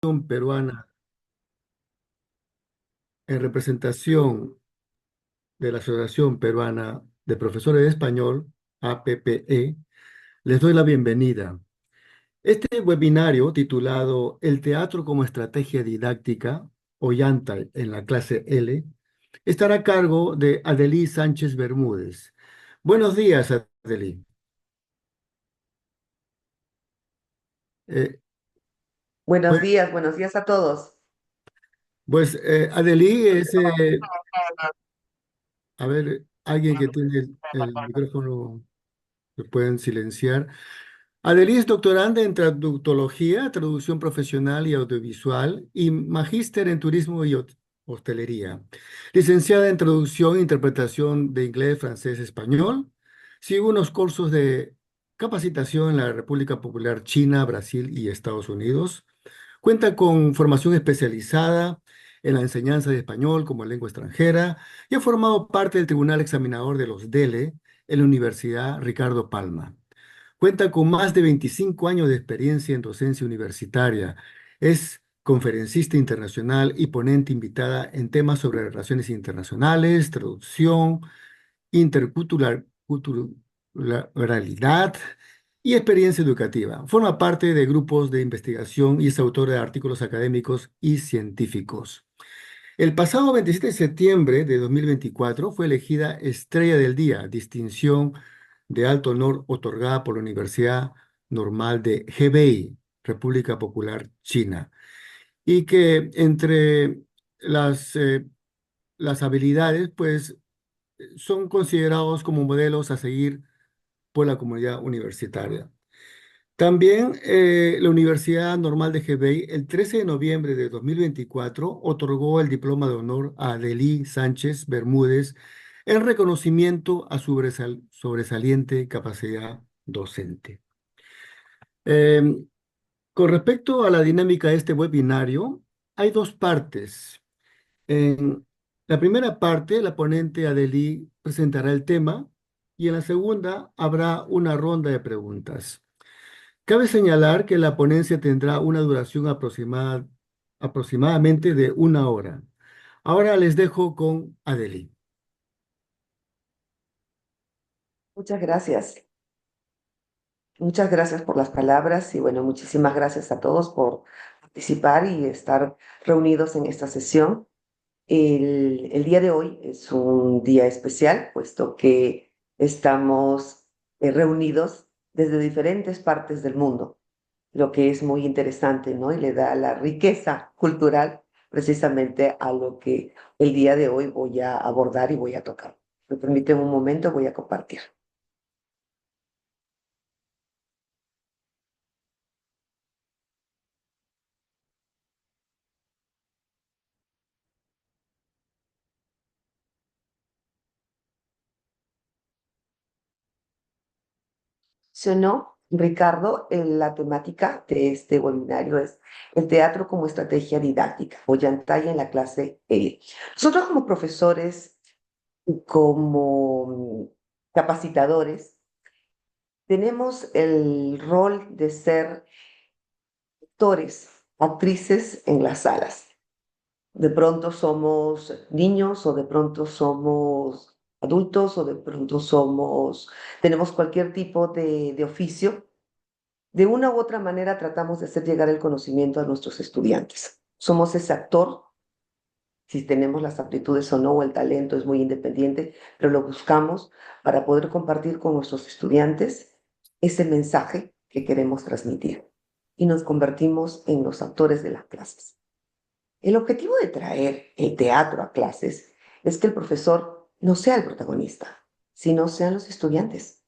Peruana en representación de la Asociación Peruana de Profesores de Español, APPE, les doy la bienvenida. Este webinario titulado El teatro como estrategia didáctica, Ollanta en la clase L, estará a cargo de Adelí Sánchez Bermúdez. Buenos días, Adelí. Eh, pues, Buenos días a todos. Adelí es, a ver, alguien que tiene el micrófono, lo pueden silenciar. Adelie es doctoranda en traductología, traducción profesional y audiovisual y magíster en turismo y hostelería. Licenciada en traducción e interpretación de inglés, francés, español. Sigue unos cursos de capacitación en la República Popular China, Brasil y Estados Unidos. Cuenta con formación especializada en la enseñanza de español como lengua extranjera y ha formado parte del Tribunal Examinador de los DELE en la Universidad Ricardo Palma. Cuenta con más de 25 años de experiencia en docencia universitaria. Es conferencista internacional y ponente invitada en temas sobre relaciones internacionales, traducción, interculturalidad y experiencia educativa. Forma parte de grupos de investigación y es autora de artículos académicos y científicos. El pasado 27 de septiembre de 2024 fue elegida Estrella del Día, distinción de alto honor otorgada por la Universidad Normal de Hebei, República Popular China, y que entre las habilidades, pues, son considerados como modelos a seguir por la comunidad universitaria. También la Universidad Normal de Hebei, el 13 de noviembre de 2024, otorgó el diploma de honor a Adelí Sánchez Bermúdez en reconocimiento a su sobresaliente capacidad docente. Em, con respecto a la dinámica de este webinario, hay dos partes. En la primera parte, la ponente Adelí presentará el tema y en la segunda habrá una ronda de preguntas. Cabe señalar que la ponencia tendrá una duración aproximadamente de 1 hora. Ahora les dejo con Adeli. Muchas gracias. Muchas gracias por las palabras y bueno, muchísimas gracias a todos por participar y estar reunidos en esta sesión. El día de hoy es un día especial, puesto que estamos reunidos desde diferentes partes del mundo, lo que es muy interesante, ¿no? Y le da la riqueza cultural precisamente a lo que el día de hoy voy a abordar y voy a tocar. Me permiten un momento, voy a compartir. Mencionó Ricardo, la temática de este webinario es el teatro como estrategia didáctica, o Yantaya en la clase L. Nosotros como profesores y como capacitadores tenemos el rol de ser actores, actrices en las salas. De pronto somos niños o de pronto somos adultos o de pronto tenemos cualquier tipo de oficio. De una u otra manera tratamos de hacer llegar el conocimiento a nuestros estudiantes. Somos ese actor, si tenemos las aptitudes o no, o el talento es muy independiente, pero lo buscamos para poder compartir con nuestros estudiantes ese mensaje que queremos transmitir. Y nos convertimos en los actores de las clases. El objetivo de traer el teatro a clases es que el profesor no sea el protagonista, sino sean los estudiantes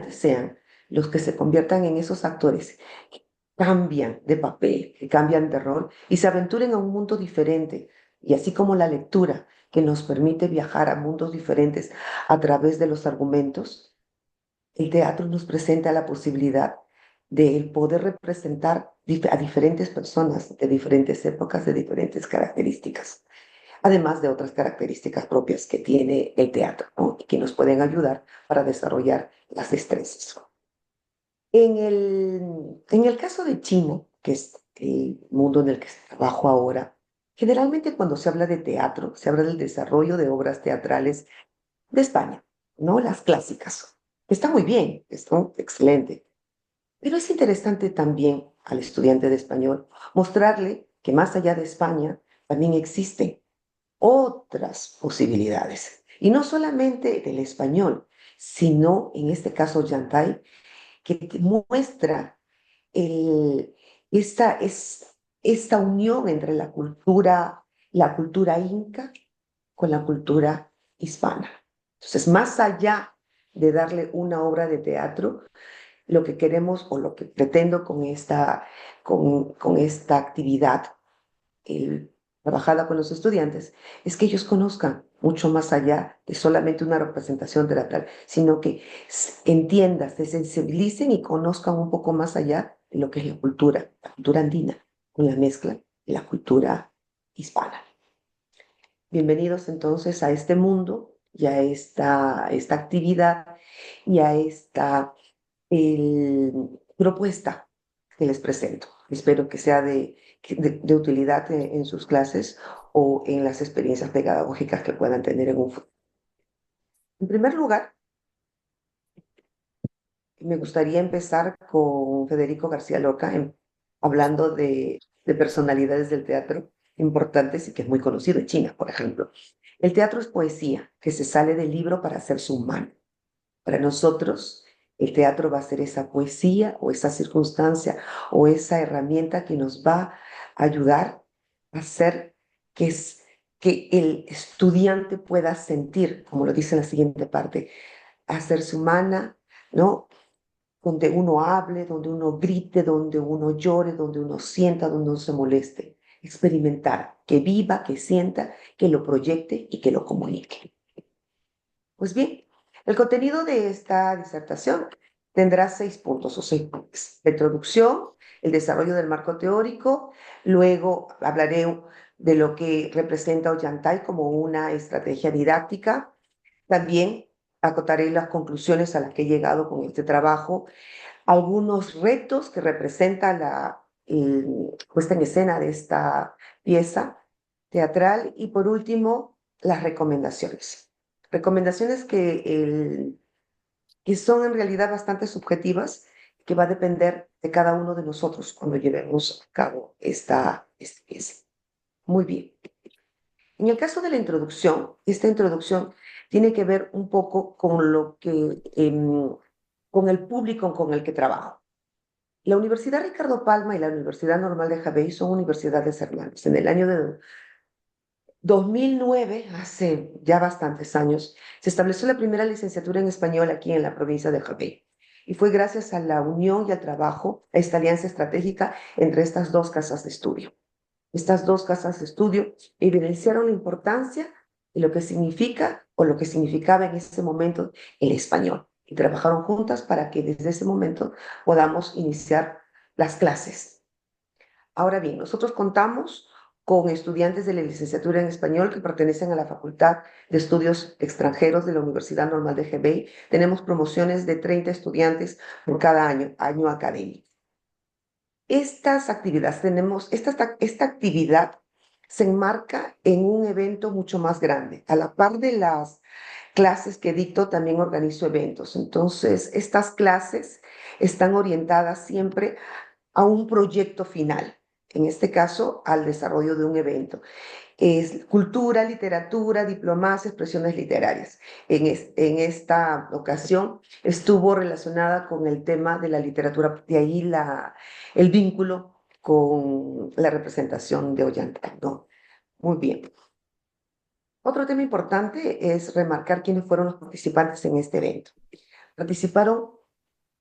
sean los que se conviertan en esos actores que cambian de papel, que cambian de rol y se aventuren a un mundo diferente. Y así como la lectura que nos permite viajar a mundos diferentes a través de los argumentos, el teatro nos presenta la posibilidad de el poder representar a diferentes personas de diferentes épocas, de diferentes características, además de otras características propias que tiene el teatro, ¿no? Y que nos pueden ayudar para desarrollar las destrezas. En el caso de China, que es el mundo en el que trabajo ahora, generalmente cuando se habla de teatro, se habla del desarrollo de obras teatrales de España, ¿no? Las clásicas. Está muy bien, está excelente. Pero es interesante también al estudiante de español mostrarle que más allá de España también existen otras posibilidades. Y no solamente del español, sino en este caso Yantai, que te muestra el, esta unión entre la cultura inca con la cultura hispana. Entonces, más allá de darle una obra de teatro, lo que queremos o lo que pretendo con esta actividad trabajada con los estudiantes es que ellos conozcan mucho más allá de solamente una representación teatral, sino que entiendan, se sensibilicen y conozcan un poco más allá de lo que es la cultura andina, con la mezcla de la cultura hispana. Bienvenidos entonces a este mundo y a esta actividad y a esta propuesta que les presento. Espero que sea de utilidad en sus clases o en las experiencias pedagógicas que puedan tener en un futuro. En primer lugar, me gustaría empezar con Federico García Lorca, hablando de personalidades del teatro importantes y que es muy conocido en China, por ejemplo. El teatro es poesía que se sale del libro para hacerse humano. Para nosotros, el teatro va a ser esa poesía o esa circunstancia o esa herramienta que nos va a ayudar a hacer que el estudiante pueda sentir, como lo dice en la siguiente parte, hacerse humana, ¿no? Donde uno hable, donde uno grite, donde uno llore, donde uno sienta, donde uno se moleste. Experimentar, que viva, que sienta, que lo proyecte y que lo comunique. Pues bien, el contenido de esta disertación tendrá 6 puntos o 6 bloques. La introducción, el desarrollo del marco teórico, luego hablaré de lo que representa Ollantay como una estrategia didáctica. También acotaré las conclusiones a las que he llegado con este trabajo, algunos retos que representa la puesta en escena de esta pieza teatral y por último las recomendaciones. Recomendaciones que son en realidad bastante subjetivas, que va a depender de cada uno de nosotros cuando llevemos a cabo esta pieza. Muy bien. En el caso de la introducción, esta introducción tiene que ver un poco con con el público con el que trabajo. La Universidad Ricardo Palma y la Universidad Normal de Javey son universidades hermanas. En el año de 2009, hace ya bastantes años, se estableció la primera licenciatura en español aquí en la provincia de Javey. Y fue gracias a la unión y al trabajo, a esta alianza estratégica entre estas dos casas de estudio. Estas dos casas de estudio evidenciaron la importancia de lo que significa o lo que significaba en ese momento el español. Y trabajaron juntas para que desde ese momento podamos iniciar las clases. Ahora bien, nosotros contamos con estudiantes de la licenciatura en español que pertenecen a la Facultad de Estudios Extranjeros de la Universidad Normal de Hebei. Tenemos promociones de 30 estudiantes por cada año académico. Estas actividades esta actividad se enmarca en un evento mucho más grande. A la par de las clases que dicto, también organizo eventos. Entonces, estas clases están orientadas siempre a un proyecto final, en este caso al desarrollo de un evento. Es cultura, literatura, diplomacia, expresiones literarias. En esta ocasión estuvo relacionada con el tema de la literatura, de ahí el vínculo con la representación de Ollantay, ¿no? Muy bien. Otro tema importante es remarcar quiénes fueron los participantes en este evento. Participaron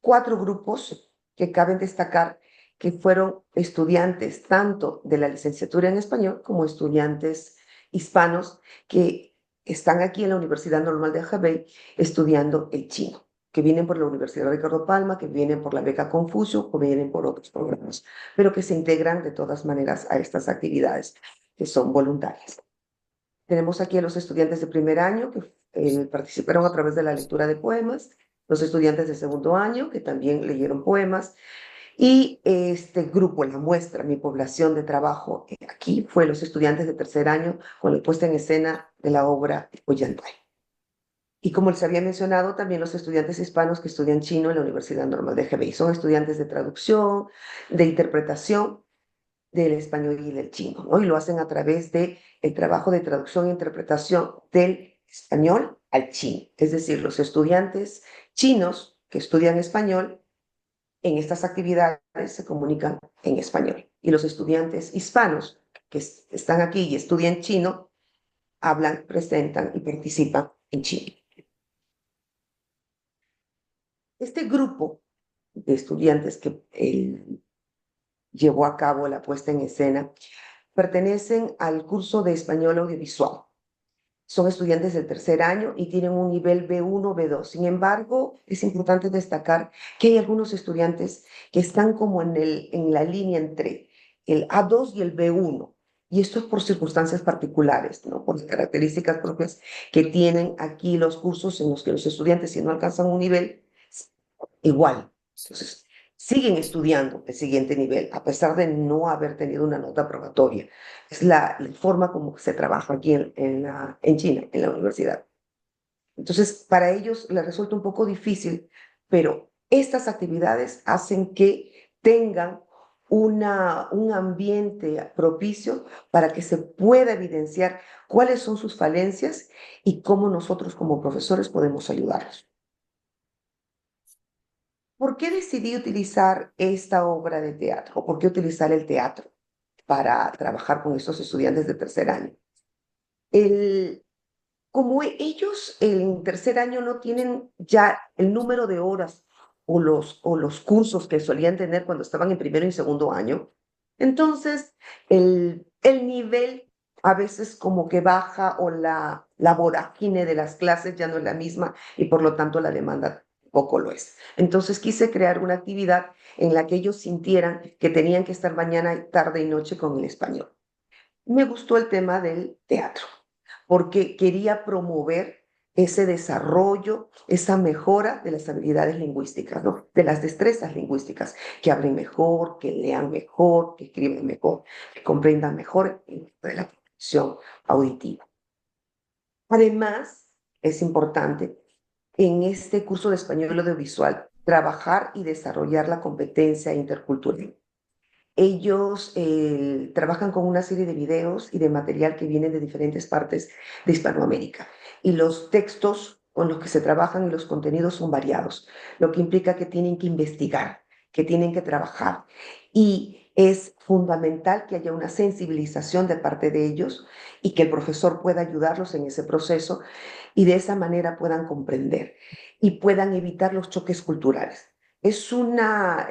4 grupos que caben destacar que fueron estudiantes tanto de la licenciatura en español como estudiantes hispanos que están aquí en la Universidad Normal de Javey estudiando el chino, que vienen por la Universidad Ricardo Palma, que vienen por la beca Confucio o vienen por otros programas, pero que se integran de todas maneras a estas actividades que son voluntarias. Tenemos aquí a los estudiantes de primer año que participaron a través de la lectura de poemas, los estudiantes de segundo año que también leyeron poemas Y este grupo, la muestra, mi población de trabajo aquí, fue los estudiantes de tercer año con la puesta en escena de la obra Ollantay. Y como les había mencionado, también los estudiantes hispanos que estudian chino en la Universidad Normal de Hebei. Son estudiantes de traducción, de interpretación del español y del chino, ¿no? Y lo hacen a través de el trabajo de traducción e interpretación del español al chino. Es decir, los estudiantes chinos que estudian español en estas actividades se comunican en español. Y los estudiantes hispanos que están aquí y estudian chino hablan, presentan y participan en chino. Este grupo de estudiantes que llevó a cabo la puesta en escena pertenecen al curso de español audiovisual. Son estudiantes del tercer año y tienen un nivel B1, B2. Sin embargo, es importante destacar que hay algunos estudiantes que están como en la línea entre el A2 y el B1. Y esto es por circunstancias particulares, ¿no? Por las características propias que tienen aquí los cursos en los que los estudiantes, si no alcanzan un nivel, igual. Entonces, siguen estudiando el siguiente nivel, a pesar de no haber tenido una nota probatoria. Es la forma como se trabaja aquí en China, en la universidad. Entonces, para ellos les resulta un poco difícil, pero estas actividades hacen que tengan un ambiente propicio para que se pueda evidenciar cuáles son sus falencias y cómo nosotros como profesores podemos ayudarlos. ¿Por qué decidí utilizar esta obra de teatro? ¿Por qué utilizar el teatro para trabajar con estos estudiantes de tercer año? El, Como ellos en tercer año no tienen ya el número de horas o los cursos que solían tener cuando estaban en primero y segundo año, entonces el nivel a veces como que baja o la vorágine de las clases ya no es la misma y por lo tanto la demanda poco lo es. Entonces quise crear una actividad en la que ellos sintieran que tenían que estar mañana, tarde y noche con el español. Me gustó el tema del teatro, porque quería promover ese desarrollo, esa mejora de las habilidades lingüísticas, ¿no? De las destrezas lingüísticas, que hablen mejor, que lean mejor, que escriban mejor, que comprendan mejor de la producción auditiva. Además, es importante en este curso de español audiovisual trabajar y desarrollar la competencia intercultural. Ellos trabajan con una serie de videos y de material que vienen de diferentes partes de Hispanoamérica. Y los textos con los que se trabajan y los contenidos son variados, lo que implica que tienen que investigar, que tienen que trabajar. Y es fundamental que haya una sensibilización de parte de ellos y que el profesor pueda ayudarlos en ese proceso y de esa manera puedan comprender y puedan evitar los choques culturales. Es una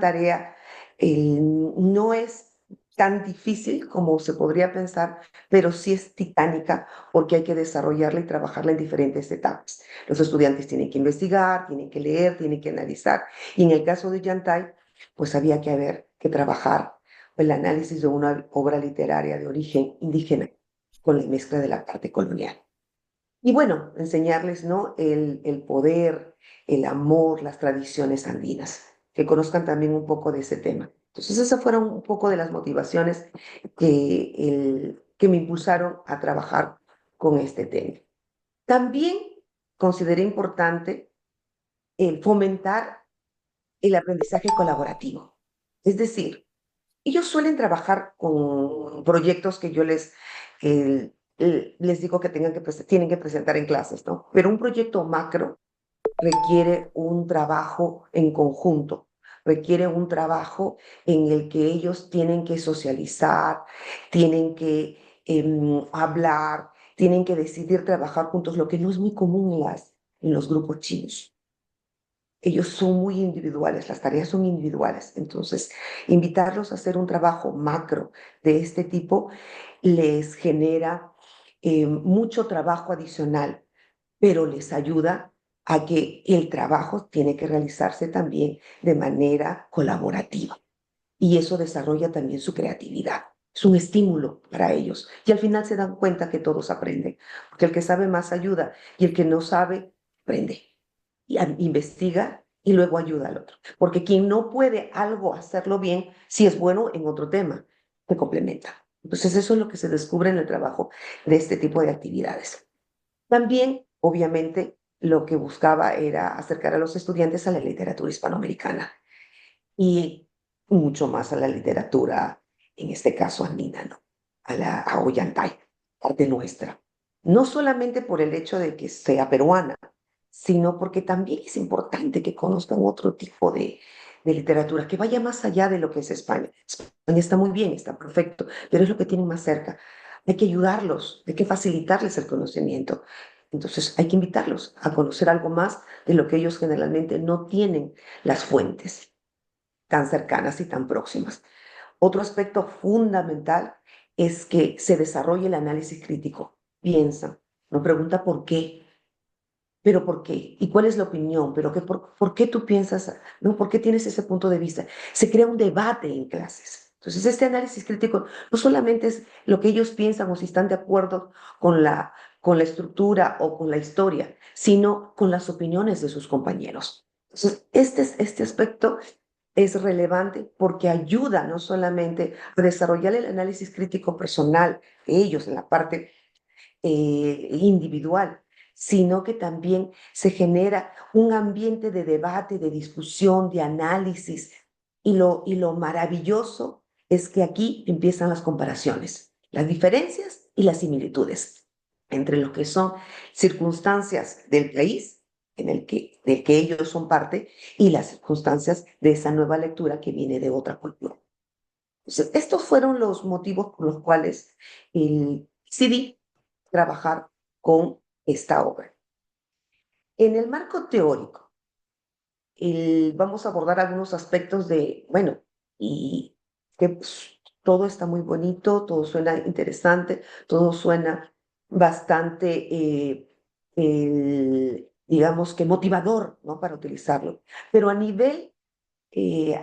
tarea no es tan difícil como se podría pensar, pero sí es titánica porque hay que desarrollarla y trabajarla en diferentes etapas. Los estudiantes tienen que investigar, tienen que leer, tienen que analizar. Y en el caso de Yantai, pues había que haber que trabajar el análisis de una obra literaria de origen indígena con la mezcla de la parte colonial. Y bueno, enseñarles, ¿no? El poder, el amor, las tradiciones andinas, que conozcan también un poco de ese tema. Entonces, esas fueron un poco de las motivaciones que me impulsaron a trabajar con este tema. También consideré importante el fomentar el aprendizaje colaborativo. Es decir, ellos suelen trabajar con proyectos que yo les digo que tienen que presentar en clases, ¿no? Pero un proyecto macro requiere un trabajo en conjunto, requiere un trabajo en el que ellos tienen que socializar, tienen que hablar, tienen que decidir trabajar juntos, lo que no es muy común en los grupos chinos. Ellos son muy individuales, las tareas son individuales. Entonces, invitarlos a hacer un trabajo macro de este tipo les genera mucho trabajo adicional, pero les ayuda a que el trabajo tiene que realizarse también de manera colaborativa. Y eso desarrolla también su creatividad. Es un estímulo para ellos. Y al final se dan cuenta que todos aprenden, porque el que sabe más ayuda y el que no sabe, aprende y investiga y luego ayuda al otro. Porque quien no puede algo hacerlo bien, si es bueno en otro tema, se complementa. Entonces eso es lo que se descubre en el trabajo de este tipo de actividades. También, obviamente, lo que buscaba era acercar a los estudiantes a la literatura hispanoamericana y mucho más a la literatura, en este caso andina, ¿no? A Ollantay, parte nuestra. No solamente por el hecho de que sea peruana, sino porque también es importante que conozcan otro tipo de literatura, que vaya más allá de lo que es España. España está muy bien, está perfecto, pero es lo que tienen más cerca. Hay que ayudarlos, hay que facilitarles el conocimiento. Entonces hay que invitarlos a conocer algo más de lo que ellos generalmente no tienen las fuentes tan cercanas y tan próximas. Otro aspecto fundamental es que se desarrolle el análisis crítico. Piensa, no pregunta por qué, pero ¿por qué? ¿Y cuál es la opinión? ¿Pero por qué tú piensas? ¿No? ¿Por qué tienes ese punto de vista? Se crea un debate en clases. Entonces, este análisis crítico no solamente es lo que ellos piensan o si están de acuerdo con la estructura o con la historia, sino con las opiniones de sus compañeros. Entonces, este aspecto es relevante porque ayuda no solamente a desarrollar el análisis crítico personal de ellos en la parte individual, sino que también se genera un ambiente de debate, de discusión, de análisis. Y lo maravilloso es que aquí empiezan las comparaciones, las diferencias y las similitudes entre lo que son circunstancias del país del que ellos son parte y las circunstancias de esa nueva lectura que viene de otra cultura. Entonces, estos fueron los motivos por los cuales decidí trabajar con esta obra. En el marco teórico, vamos a abordar algunos aspectos de, bueno, y que pues, todo está muy bonito, todo suena interesante, todo suena bastante, digamos que motivador, ¿no? Para utilizarlo. Pero a nivel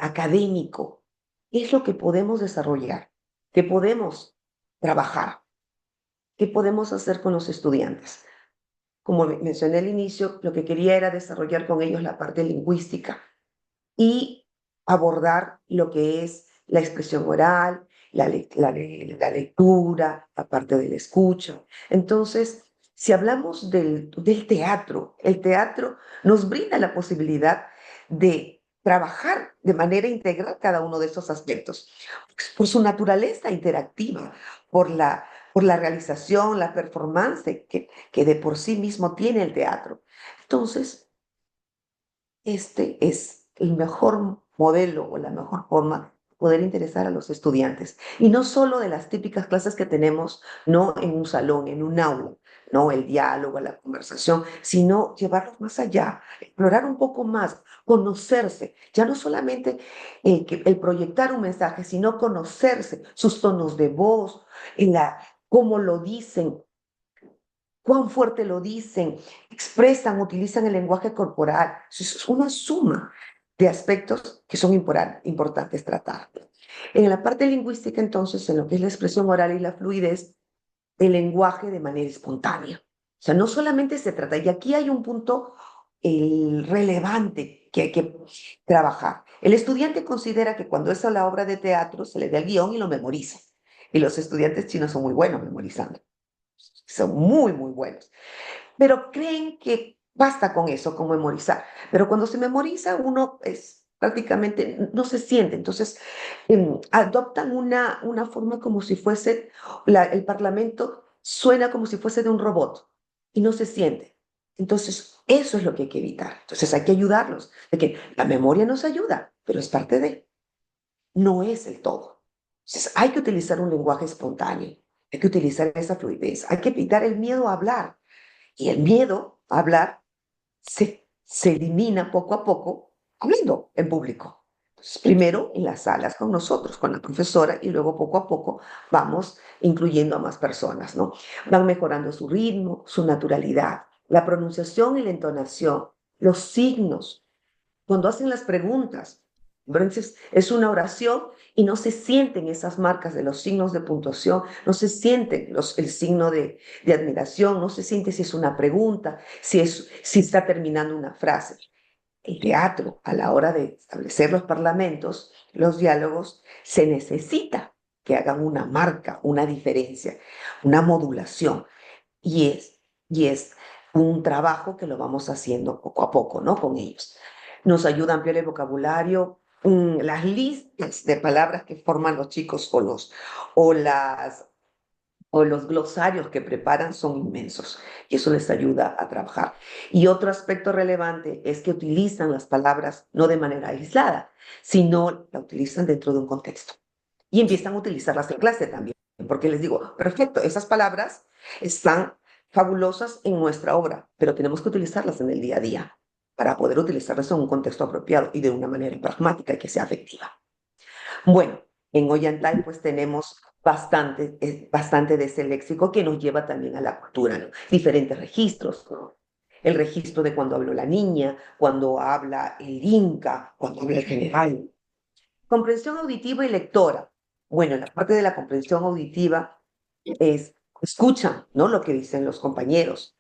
académico, ¿qué es lo que podemos desarrollar? ¿Qué podemos trabajar? ¿Qué podemos hacer con los estudiantes? Como mencioné al inicio, lo que quería era desarrollar con ellos la parte lingüística y abordar lo que es la expresión oral, la lectura, la parte de la escucha. Entonces, si hablamos del teatro, el teatro nos brinda la posibilidad de trabajar de manera integral cada uno de estos aspectos, por su naturaleza interactiva, por la realización, la performance que de por sí mismo tiene el teatro. Entonces, este es el mejor modelo o la mejor forma de poder interesar a los estudiantes. Y no solo de las típicas clases que tenemos, no en un salón, en un aula, no el diálogo, la conversación, sino llevarlos más allá, explorar un poco más, conocerse, ya no solamente el proyectar un mensaje, sino conocerse, sus tonos de voz, cómo lo dicen, cuán fuerte lo dicen, expresan, utilizan el lenguaje corporal. Es una suma de aspectos que son importantes tratar. En la parte lingüística, entonces, en lo que es la expresión oral y la fluidez, el lenguaje de manera espontánea. O sea, no solamente se trata, y aquí hay un punto relevante que hay que trabajar. El estudiante considera que cuando es a la obra de teatro se le da el guión y lo memoriza. Y los estudiantes chinos son muy buenos memorizando. Son muy, muy buenos, pero creen que basta con eso, con memorizar. Pero cuando se memoriza, uno es prácticamente no se siente. Entonces, adoptan una forma como si fuese, el parlamento suena como si fuese de un robot y no se siente. Entonces, eso es lo que hay que evitar. Entonces, hay que ayudarlos, de que la memoria nos ayuda, pero es parte de, no es el todo. Entonces, hay que utilizar un lenguaje espontáneo, hay que utilizar esa fluidez, hay que evitar el miedo a hablar. Y el miedo a hablar se elimina poco a poco hablando en público. Entonces, primero en las salas con nosotros, con la profesora, y luego poco a poco vamos incluyendo a más personas, ¿no? Van mejorando su ritmo, su naturalidad, la pronunciación y la entonación, los signos, cuando hacen las preguntas. Entonces, es una oración y no se sienten esas marcas de los signos de puntuación, no se sienten el signo de admiración, no se siente si es una pregunta, si está terminando una frase. el teatro, a la hora de establecer los parlamentos, los diálogos, se necesita que hagan una marca, una diferencia, una modulación. Y es un trabajo que lo vamos haciendo poco a poco, ¿no? Con ellos. Nos ayuda a ampliar el vocabulario, las listas de palabras que forman los chicos o las o los glosarios que preparan son inmensos y eso les ayuda a trabajar. Y otro aspecto relevante es que utilizan las palabras no de manera aislada, sino la utilizan dentro de un contexto y empiezan a utilizarlas en clase también, porque les digo, perfecto, esas palabras están fabulosas en nuestra obra, pero tenemos que utilizarlas en el día a día para poder utilizarlas en un contexto apropiado y de una manera pragmática y que sea afectiva. Bueno, en Ollantay pues tenemos bastante de ese léxico que nos lleva también a la cultura, ¿no? Diferentes registros, ¿no? El registro de cuando habló la niña, cuando habla el inca, cuando habla el general. Comprensión auditiva y lectora. Bueno, en la parte de la comprensión auditiva es, escuchan, ¿no? Lo que dicen los compañeros.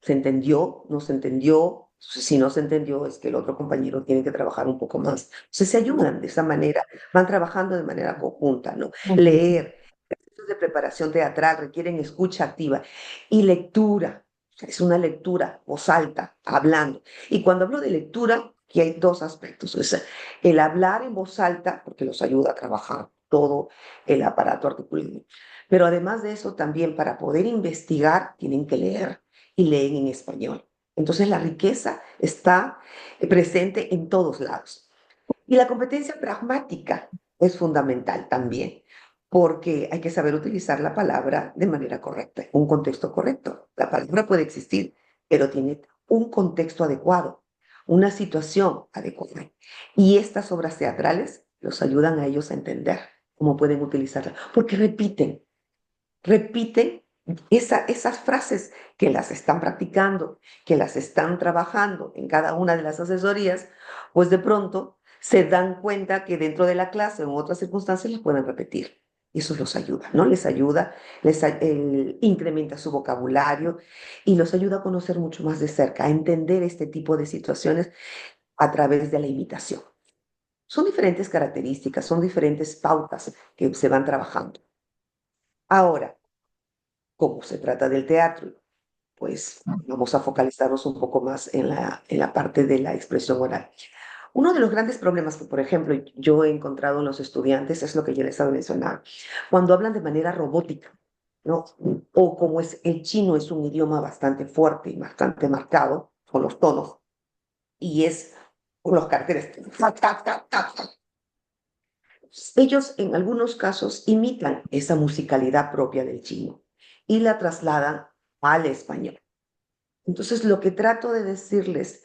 ¿Se entendió? ¿No se entendió? Si no se entendió, es que el otro compañero tiene que trabajar un poco más. Entonces se ayudan de esa manera, van trabajando de manera conjunta, ¿no? Leer, ejercicios de preparación teatral requieren escucha activa y lectura. O sea, es una lectura, voz alta, hablando. Y cuando hablo de lectura, aquí hay dos aspectos. O sea, el hablar en voz alta, porque los ayuda a trabajar todo el aparato articulado. Pero además de eso, también para poder investigar, tienen que leer y leen en español. Entonces la riqueza está presente en todos lados. Y la competencia pragmática es fundamental también, porque hay que saber utilizar la palabra de manera correcta, un contexto correcto. La palabra puede existir, pero tiene un contexto adecuado, una situación adecuada. Y estas obras teatrales los ayudan a ellos a entender cómo pueden utilizarla, porque repiten esas frases que las están practicando, que las están trabajando en cada una de las asesorías, pues de pronto se dan cuenta que dentro de la clase o en otras circunstancias las pueden repetir. Y eso los ayuda, ¿no? Les ayuda, incrementa su vocabulario y los ayuda a conocer mucho más de cerca, a entender este tipo de situaciones a través de la imitación. Son diferentes características, son diferentes pautas que se van trabajando. Ahora, como se trata del teatro, pues vamos a focalizarnos un poco más en la parte de la expresión oral. Uno de los grandes problemas que, por ejemplo, yo he encontrado en los estudiantes es lo que ya les he mencionado, cuando hablan de manera robótica, ¿no? O como es el chino es un idioma bastante fuerte y bastante marcado con los tonos y es con los caracteres. Ellos en algunos casos imitan esa musicalidad propia del chino y la trasladan al español. Entonces, lo que trato de decirles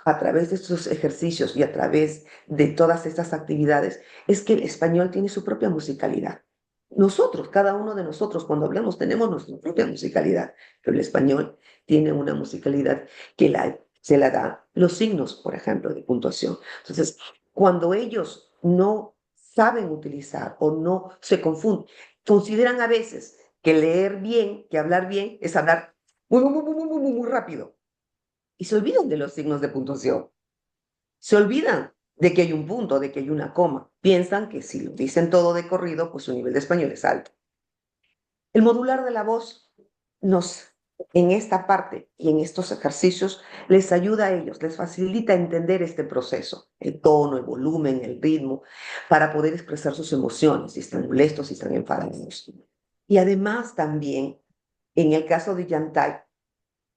a través de estos ejercicios y a través de todas estas actividades es que el español tiene su propia musicalidad. Nosotros, cada uno de nosotros, cuando hablamos, tenemos nuestra propia musicalidad, pero el español tiene una musicalidad que se la da los signos, por ejemplo, de puntuación. Entonces, cuando ellos no saben utilizar o no se confunden, consideran a veces que leer bien, que hablar bien, es hablar muy rápido. Y se olvidan de los signos de puntuación. Se olvidan de que hay un punto, de que hay una coma. Piensan que si lo dicen todo de corrido, pues su nivel de español es alto. El modular de la voz en esta parte y en estos ejercicios, les ayuda a ellos, les facilita entender este proceso, el tono, el volumen, el ritmo, para poder expresar sus emociones, si están molestos, si están enfadados. Y además también, en el caso de Yantai,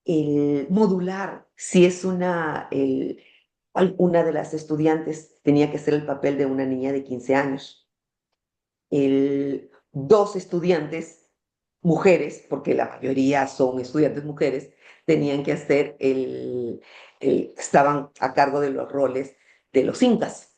el modular, si es una de las estudiantes tenía que hacer el papel de una niña de 15 años. Dos estudiantes, mujeres, porque la mayoría son estudiantes mujeres, tenían que hacer estaban a cargo de los roles de los incas,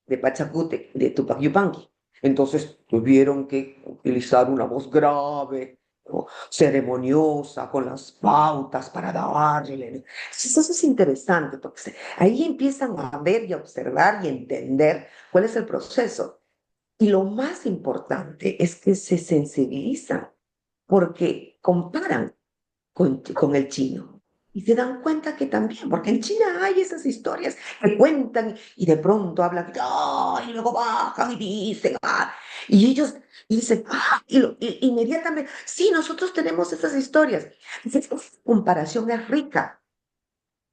de Pachacute, de Tupac Yupanqui. Entonces tuvieron que utilizar una voz grave, ¿no? Ceremoniosa, con las pautas para darle. Entonces eso es interesante, porque ahí empiezan a ver y a observar y entender cuál es el proceso. Y lo más importante es que se sensibilizan, porque comparan con el chino. Y se dan cuenta que también, porque en China hay esas historias que cuentan y de pronto hablan, "Ah", y luego bajan y dicen, "Ah", y ellos dicen, "Ah", inmediatamente, sí, nosotros tenemos esas historias. Entonces, esa comparación es rica,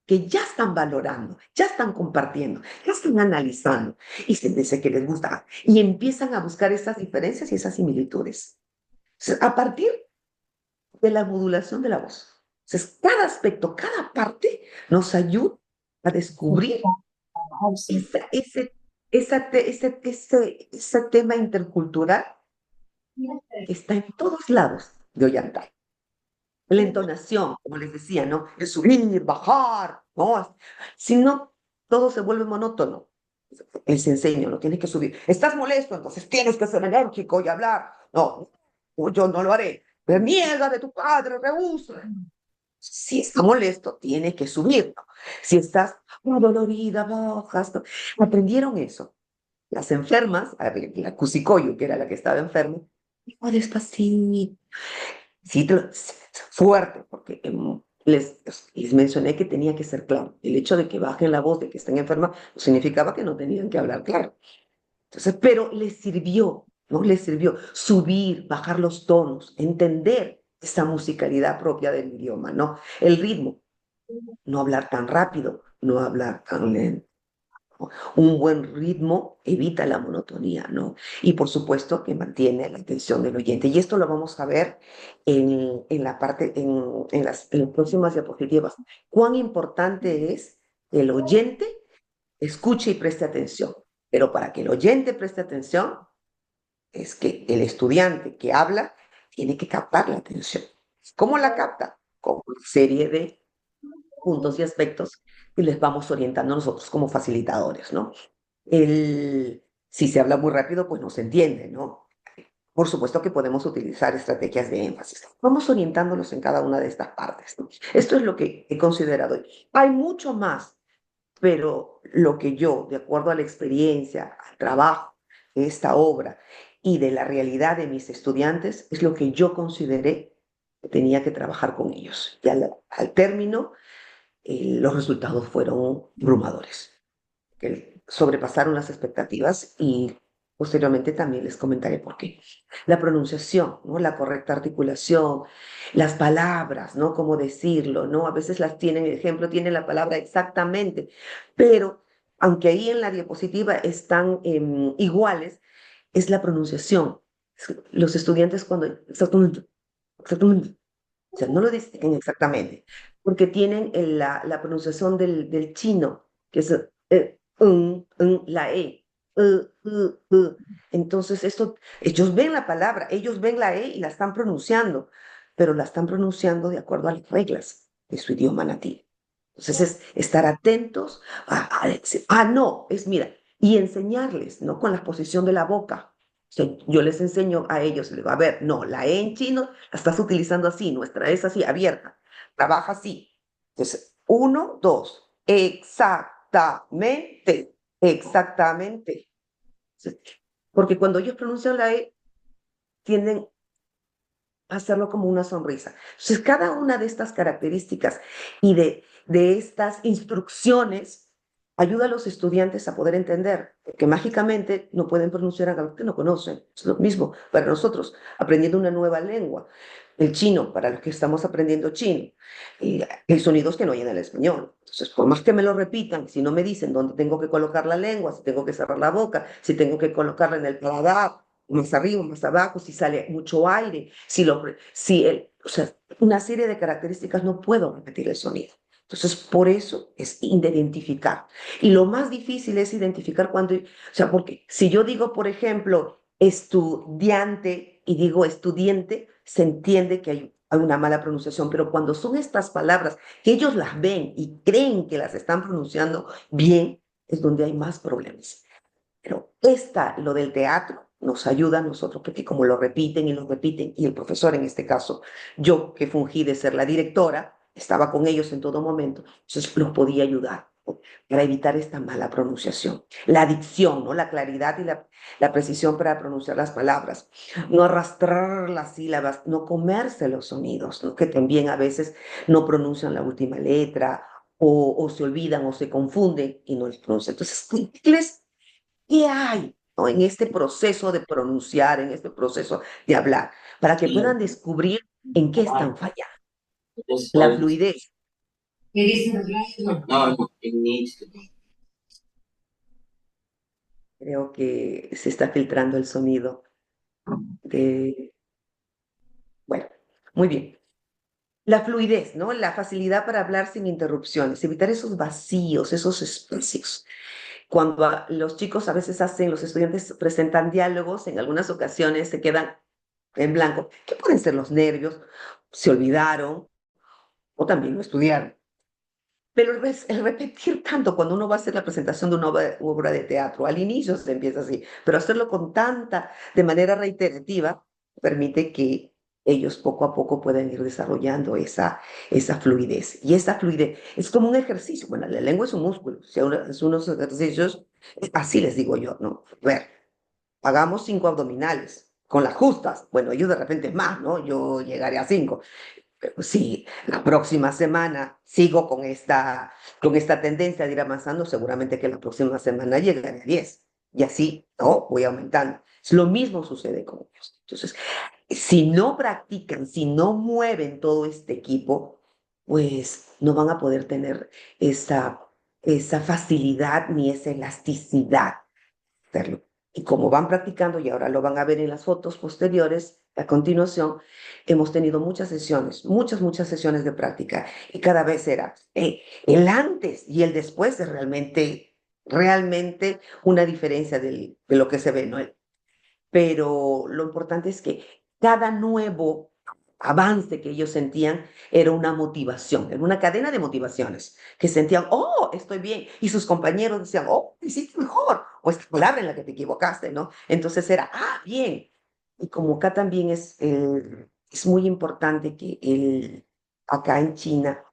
que ya están valorando, ya están compartiendo, ya están analizando y se dice que les gusta y empiezan a buscar esas diferencias y esas similitudes. Entonces, a partir de la modulación de la voz. Entonces, cada aspecto, cada parte nos ayuda a descubrir ese tema intercultural que está en todos lados de Ollantay. La entonación, como les decía, ¿no? El subir, bajar, ¿no? Si no, todo se vuelve monótono. Les enseño, no tienes que subir. Estás molesto, entonces tienes que ser enérgico y hablar. No, yo no lo haré. Reniega de tu padre, rehúsa. Si está molesto, tiene que subirlo. Si estás dolorida, bajas. Aprendieron eso. Las enfermas, a ver, la Cusicoyo, que era la que estaba enferma, dijo despacito, sí, fuerte, porque les mencioné que tenía que ser claro. El hecho de que bajen la voz de que estén enfermas no significaba que no tenían que hablar claro. Entonces, pero les sirvió, ¿no? Les sirvió subir, bajar los tonos, entender esa musicalidad propia del idioma, ¿no? El ritmo, no hablar tan rápido, no hablar tan lento. Un buen ritmo evita la monotonía, ¿no? Y por supuesto que mantiene la atención del oyente. Y esto lo vamos a ver en la parte, en las próximas diapositivas. Cuán importante es que el oyente escuche y preste atención. Pero para que el oyente preste atención, es que el estudiante que habla tiene que captar la atención. ¿Cómo la capta? Con una serie de puntos y aspectos que les vamos orientando nosotros como facilitadores, ¿no? Si se habla muy rápido, pues no se entiende, ¿no? Por supuesto que podemos utilizar estrategias de énfasis. Vamos orientándolos en cada una de estas partes, ¿no? Esto es lo que he considerado. Hay mucho más, pero lo que yo, de acuerdo a la experiencia, al trabajo de esta obra y de la realidad de mis estudiantes, es lo que yo consideré que tenía que trabajar con ellos. Y al término, los resultados fueron abrumadores, que sobrepasaron las expectativas y posteriormente también les comentaré por qué. La pronunciación, ¿no? La correcta articulación, las palabras, ¿no? Cómo decirlo, ¿no? A veces las tienen, ejemplo, tienen la palabra exactamente, pero aunque ahí en la diapositiva están iguales, es la pronunciación. Los estudiantes cuando exactamente, exactamente, o sea, no lo dicen exactamente, porque tienen la pronunciación del chino, que es la E. Entonces, esto, ellos ven la palabra, ellos ven la E y la están pronunciando, pero la están pronunciando de acuerdo a las reglas de su idioma nativo. Entonces, es estar atentos a decir, no, es mira, y enseñarles, ¿no? Con la posición de la boca. O sea, yo les enseño a ellos, les digo, a ver, no, la E en chino la estás utilizando así, nuestra es así, abierta, trabaja así. Entonces, uno, dos, exactamente, exactamente. Porque cuando ellos pronuncian la E, tienden a hacerlo como una sonrisa. Entonces, cada una de estas características y de estas instrucciones ayuda a los estudiantes a poder entender que mágicamente no pueden pronunciar algo que no conocen. Es lo mismo para nosotros, aprendiendo una nueva lengua. El chino, para los que estamos aprendiendo chino, hay sonidos que no oyen el español. Entonces, por más que me lo repitan, si no me dicen dónde tengo que colocar la lengua, si tengo que cerrar la boca, si tengo que colocarla en el paladar, más arriba, más abajo, si sale mucho aire, o sea, una serie de características no puedo repetir el sonido. Entonces, por eso es identificar. Y lo más difícil es identificar cuando, o sea, porque si yo digo, por ejemplo, estudiante y digo estudiante, se entiende que hay una mala pronunciación, pero cuando son estas palabras que ellos las ven y creen que las están pronunciando bien, es donde hay más problemas. Pero lo del teatro nos ayuda a nosotros, porque como lo repiten y lo repiten, y el profesor en este caso, yo que fungí de ser la directora, estaba con ellos en todo momento, entonces los podía ayudar. para evitar esta mala pronunciación. La dicción, ¿no? La claridad y la precisión para pronunciar las palabras. No arrastrar las sílabas, no comerse los sonidos, ¿no? Que también a veces no pronuncian la última letra o se olvidan o se confunden y no les pronuncian. Entonces, ¿qué hay, ¿no? En este proceso de pronunciar, en este proceso de hablar, para que puedan descubrir en qué están fallando? La fluidez. Creo que se está filtrando el sonido de... Bueno, muy bien. La fluidez, ¿no? La facilidad para hablar sin interrupciones, evitar esos vacíos, esos espacios. Cuando los chicos a veces hacen, los estudiantes presentan diálogos, en algunas ocasiones se quedan en blanco, que pueden ser los nervios, se olvidaron o también no estudiaron. Pero el repetir tanto cuando uno va a hacer la presentación de una obra de teatro, al inicio se empieza así, pero hacerlo con tanta, de manera reiterativa, permite que ellos poco a poco puedan ir desarrollando esa fluidez. Y esa fluidez es como un ejercicio. Bueno, la lengua es un músculo, si es unos ejercicios, así les digo yo, ¿no? A ver, hagamos 5 abdominales con las justas. Bueno, ellos de repente más, ¿no? Yo llegaré a 5. Si la próxima semana sigo con esta tendencia de ir avanzando, seguramente que la próxima semana llegaré a 10. Y así, ¿no? Voy aumentando. Lo mismo sucede con ellos. Entonces, si no practican, si no mueven todo este equipo, pues no van a poder tener esa facilidad ni esa elasticidad hacerlo. Y como van practicando, y ahora lo van a ver en las fotos posteriores, a continuación, hemos tenido muchas sesiones, muchas sesiones de práctica, y cada vez era el antes y el después de realmente una diferencia de lo que se ve, ¿no? Pero lo importante es que cada nuevo avance que ellos sentían era una motivación, era una cadena de motivaciones, que sentían, oh, estoy bien, y sus compañeros decían, oh, hiciste mejor, o esta palabra en la que te equivocaste, ¿no? Entonces era, ah, bien. Y como acá también es muy importante que acá en China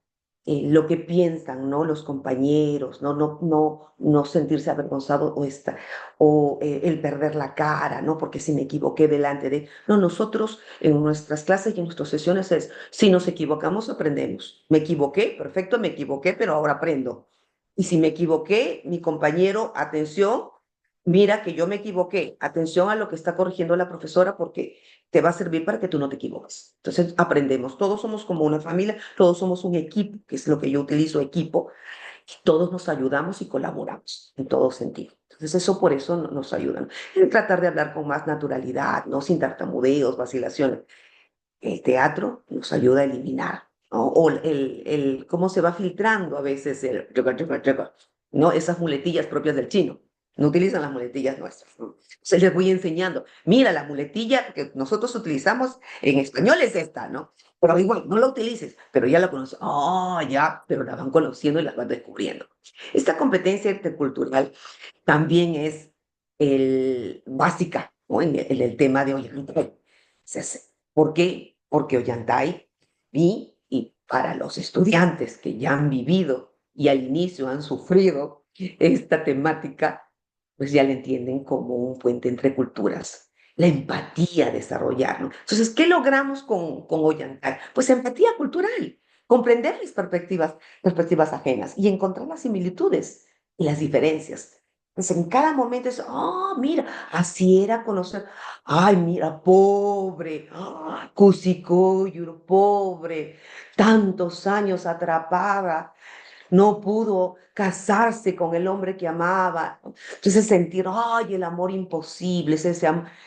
lo que piensan, ¿no? Los compañeros, no sentirse avergonzado o el perder la cara, ¿no? Porque si me equivoqué delante de... No, nosotros en nuestras clases y en nuestras sesiones es, si nos equivocamos, aprendemos. Me equivoqué, perfecto, me equivoqué, pero ahora aprendo. Y si me equivoqué, mi compañero, atención, mira que yo me equivoqué, atención a lo que está corrigiendo la profesora porque te va a servir para que tú no te equivoques. Entonces aprendemos, todos somos como una familia, todos somos un equipo, que es lo que yo utilizo, equipo, y todos nos ayudamos y colaboramos en todo sentido. Entonces eso por eso nos ayuda, ¿no? Y tratar de hablar con más naturalidad, ¿no? Sin tartamudeos, vacilaciones. El teatro nos ayuda a eliminar, ¿no? O cómo se va filtrando a veces ¿no? Esas muletillas propias del chino. No utilizan las muletillas nuestras, ¿no? Se les voy enseñando. Mira, la muletilla que nosotros utilizamos en español es esta, ¿no? Pero igual, no la utilices, pero ya la conoces. Oh, ya, pero la van conociendo y la van descubriendo. Esta competencia intercultural también es básica, ¿no? En el tema de hoy. ¿Por qué? Porque Ollantay y para los estudiantes que ya han vivido y al inicio han sufrido esta temática, pues ya la entienden como un puente entre culturas. La empatía desarrollar, ¿no? Entonces, ¿qué logramos con Ollantay? Pues empatía cultural, comprender las perspectivas ajenas y encontrar las similitudes y las diferencias. Entonces, en cada momento es, oh, mira, así era conocer. Ay, mira, pobre, Cusicoyur, pobre, tantos años atrapada, no pudo casarse con el hombre que amaba. Entonces sentir, ay, el amor imposible,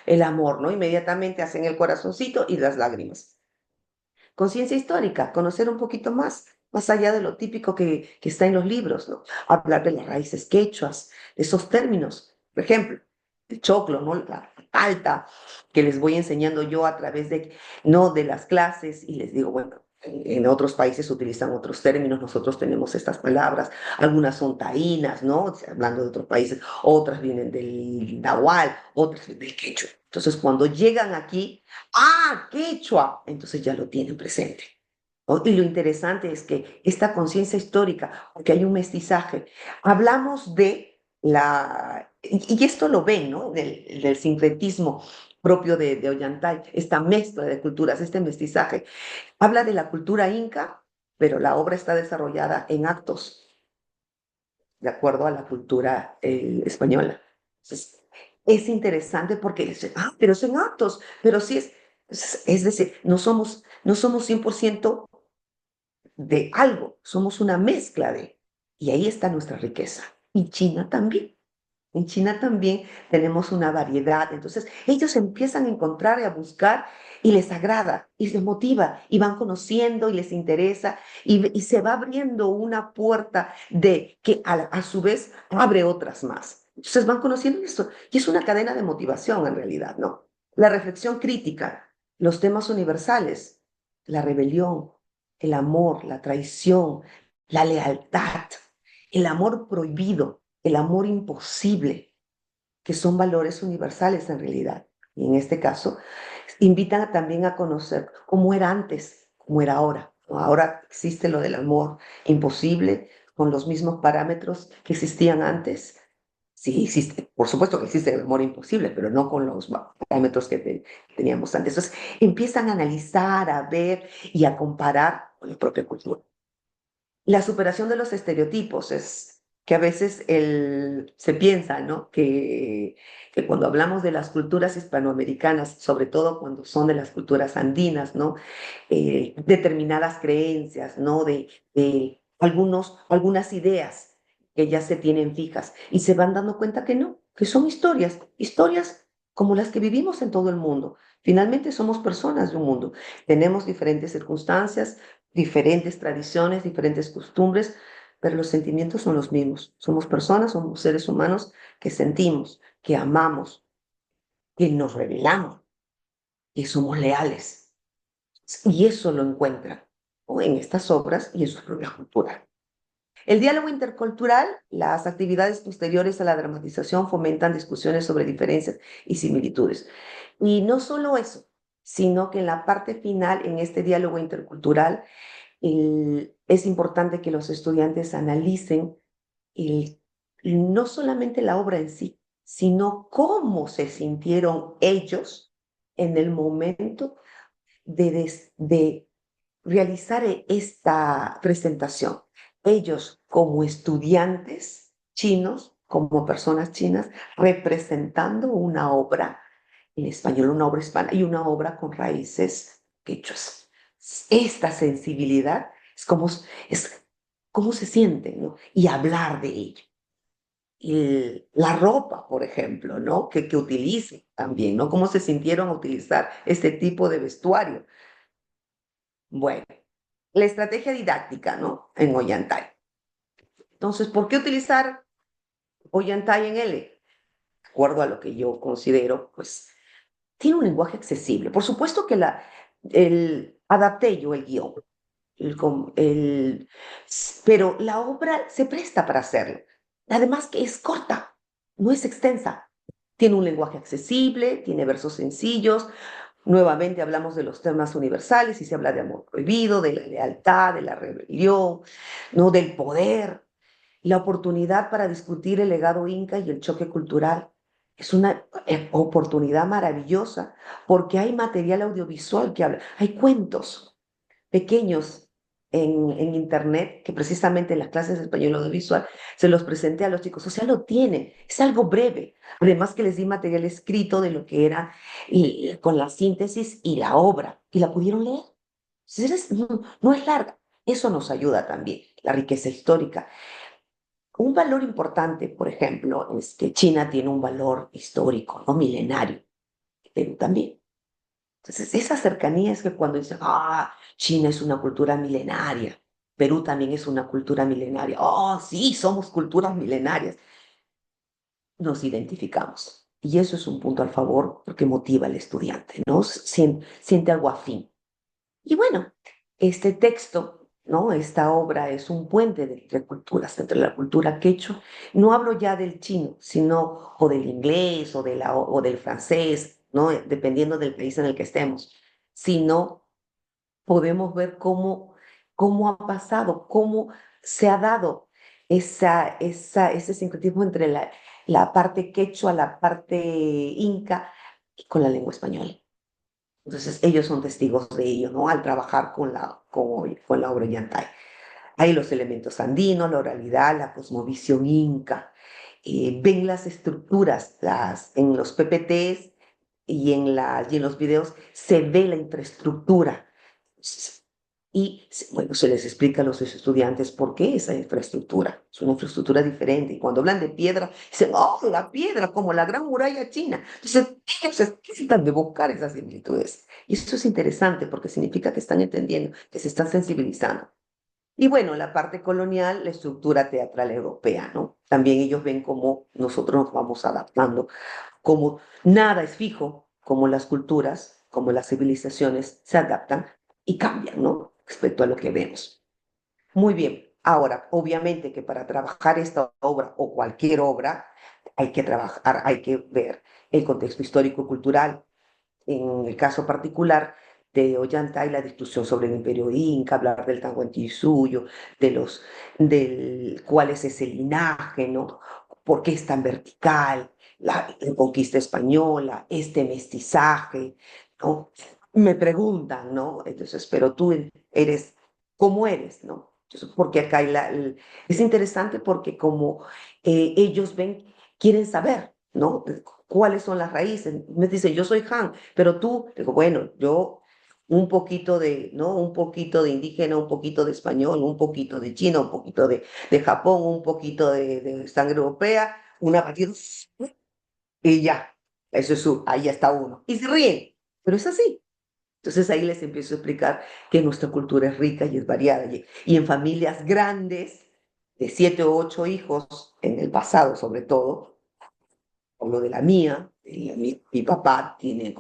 el amor, ¿no? Inmediatamente hacen el corazoncito y las lágrimas. Conciencia histórica, conocer un poquito más allá de lo típico que está en los libros, ¿no? Hablar de las raíces quechuas, de esos términos. Por ejemplo, el choclo, ¿no? La alta, que les voy enseñando yo a través no de las clases y les digo, bueno, en otros países utilizan otros términos, nosotros tenemos estas palabras, algunas son taínas, ¿no? O sea, hablando de otros países, otras vienen del nahual, otras del quechua. Entonces, cuando llegan aquí, quechua, entonces ya lo tienen presente. Y lo interesante es que esta conciencia histórica, porque hay un mestizaje, hablamos de y esto lo ven, ¿no? Del sincretismo propio de Ollantay, esta mezcla de culturas, este mestizaje. Habla de la cultura inca, pero la obra está desarrollada en actos, de acuerdo a la cultura española. Entonces, es interesante porque dicen, pero es en actos, pero sí es decir, no somos 100% de algo, somos una mezcla de, y ahí está nuestra riqueza. Y China también. En China también tenemos una variedad. Entonces, ellos empiezan a encontrar y a buscar y les agrada y les motiva y van conociendo y les interesa y se va abriendo una puerta de que a su vez abre otras más. Entonces van conociendo esto y es una cadena de motivación en realidad, ¿no? La reflexión crítica, los temas universales, la rebelión, el amor, la traición, la lealtad, el amor prohibido, el amor imposible, que son valores universales en realidad. Y en este caso, invitan también a conocer cómo era antes, cómo era ahora. Ahora existe lo del amor imposible con los mismos parámetros que existían antes. Sí, existe, por supuesto que existe el amor imposible, pero no con los parámetros que teníamos antes. Entonces, empiezan a analizar, a ver y a comparar con la propia cultura. La superación de los estereotipos es que a veces se piensa, ¿no? Que cuando hablamos de las culturas hispanoamericanas, sobre todo cuando son de las culturas andinas, ¿no? Determinadas creencias, ¿no? De algunas ideas que ya se tienen fijas y se van dando cuenta que no, que son historias, historias como las que vivimos en todo el mundo. Finalmente somos personas de un mundo. Tenemos diferentes circunstancias, diferentes tradiciones, diferentes costumbres, pero los sentimientos son los mismos. Somos personas, somos seres humanos que sentimos, que amamos, que nos rebelamos, que somos leales. Y eso lo encuentran, ¿no? En estas obras y en su propia cultura. El diálogo intercultural, las actividades posteriores a la dramatización fomentan discusiones sobre diferencias y similitudes. Y no solo eso, sino que en la parte final, en este diálogo intercultural, es importante que los estudiantes analicen el- no solamente la obra en sí, sino cómo se sintieron ellos en el momento de realizar esta presentación. Ellos como estudiantes chinos, como personas chinas, representando una obra en español, una obra hispana y una obra con raíces quechuas. Esta sensibilidad es cómo se siente, ¿no? Y hablar de ello. Y la ropa, por ejemplo, ¿no? Que utilicen también, ¿no? Cómo se sintieron a utilizar este tipo de vestuario. Bueno, la estrategia didáctica, ¿no? En Ollantay. Entonces, ¿por qué utilizar Ollantay en L? De acuerdo a lo que yo considero, pues, tiene un lenguaje accesible. Por supuesto que adapté yo el guión, el, com- el- pero la obra se presta para hacerlo. Además que es corta, no es extensa. Tiene un lenguaje accesible, tiene versos sencillos. Nuevamente hablamos de los temas universales y se habla de amor prohibido, de la lealtad, de la rebelión, ¿no? Del poder, la oportunidad para discutir el legado inca y el choque cultural. Es una oportunidad maravillosa porque hay material audiovisual que habla, hay cuentos pequeños en internet que precisamente en las clases de español audiovisual se los presenté a los chicos. O sea, lo tienen, es algo breve. Además que les di material escrito de lo que era con la síntesis y la obra y la pudieron leer. No es larga. Eso nos ayuda también, la riqueza histórica. Un valor importante, por ejemplo, es que China tiene un valor histórico, no milenario, Perú también. Entonces, esa cercanía es que cuando dicen, China es una cultura milenaria, Perú también es una cultura milenaria, sí, somos culturas milenarias, nos identificamos. Y eso es un punto al favor porque motiva al estudiante, ¿no? Siente algo afín. Y bueno, este texto, ¿no? Esta obra es un puente entre culturas, entre la cultura quechua. No hablo ya del chino, sino o del inglés o del francés, ¿no? Dependiendo del país en el que estemos, sino podemos ver cómo cómo ha pasado, cómo se ha dado ese sincretismo entre la parte quechua, la parte inca y con la lengua española. Entonces, ellos son testigos de ello, ¿no? Al trabajar con la obra Ollantay. Hay los elementos andinos, la oralidad, la cosmovisión inca. Ven las estructuras, en los PPTs y en los videos se ve la infraestructura. Y bueno, se les explica a los estudiantes por qué esa infraestructura. Es una infraestructura diferente. Y cuando hablan de piedra, dicen, oh, la piedra, como la gran muralla china. Entonces, ellos tratan de buscar esas similitudes. Y eso es interesante porque significa que están entendiendo, que se están sensibilizando. Y bueno, la parte colonial, la estructura teatral europea, ¿no? También ellos ven cómo nosotros nos vamos adaptando, como nada es fijo, como las culturas, como las civilizaciones se adaptan y cambian, ¿no? Respecto a lo que vemos. Muy bien. Ahora, obviamente que para trabajar esta obra o cualquier obra, hay que trabajar, hay que ver el contexto histórico y cultural. En el caso particular de Ollantay, la discusión sobre el imperio inca, hablar del Tahuantinsuyo, del cuál es ese linaje, ¿no? ¿Por qué es tan vertical? La conquista española, este mestizaje, ¿no? Me preguntan, ¿no? Entonces, pero tú eres, ¿cómo eres, no? Entonces, porque acá es interesante porque como ellos ven, quieren saber, ¿no? ¿Cuáles son las raíces? Me dicen, yo soy Han, pero tú, digo, bueno, yo un poquito de, ¿no? Un poquito de indígena, un poquito de español, un poquito de chino, un poquito de Japón, un poquito de sangre europea, una batida, y ya, eso es ahí está uno. Y se ríen, pero es así. Entonces ahí les empiezo a explicar que nuestra cultura es rica y es variada. Y en familias grandes, de 7 o 8 hijos, en el pasado sobre todo, o lo de la mía, mi papá tiene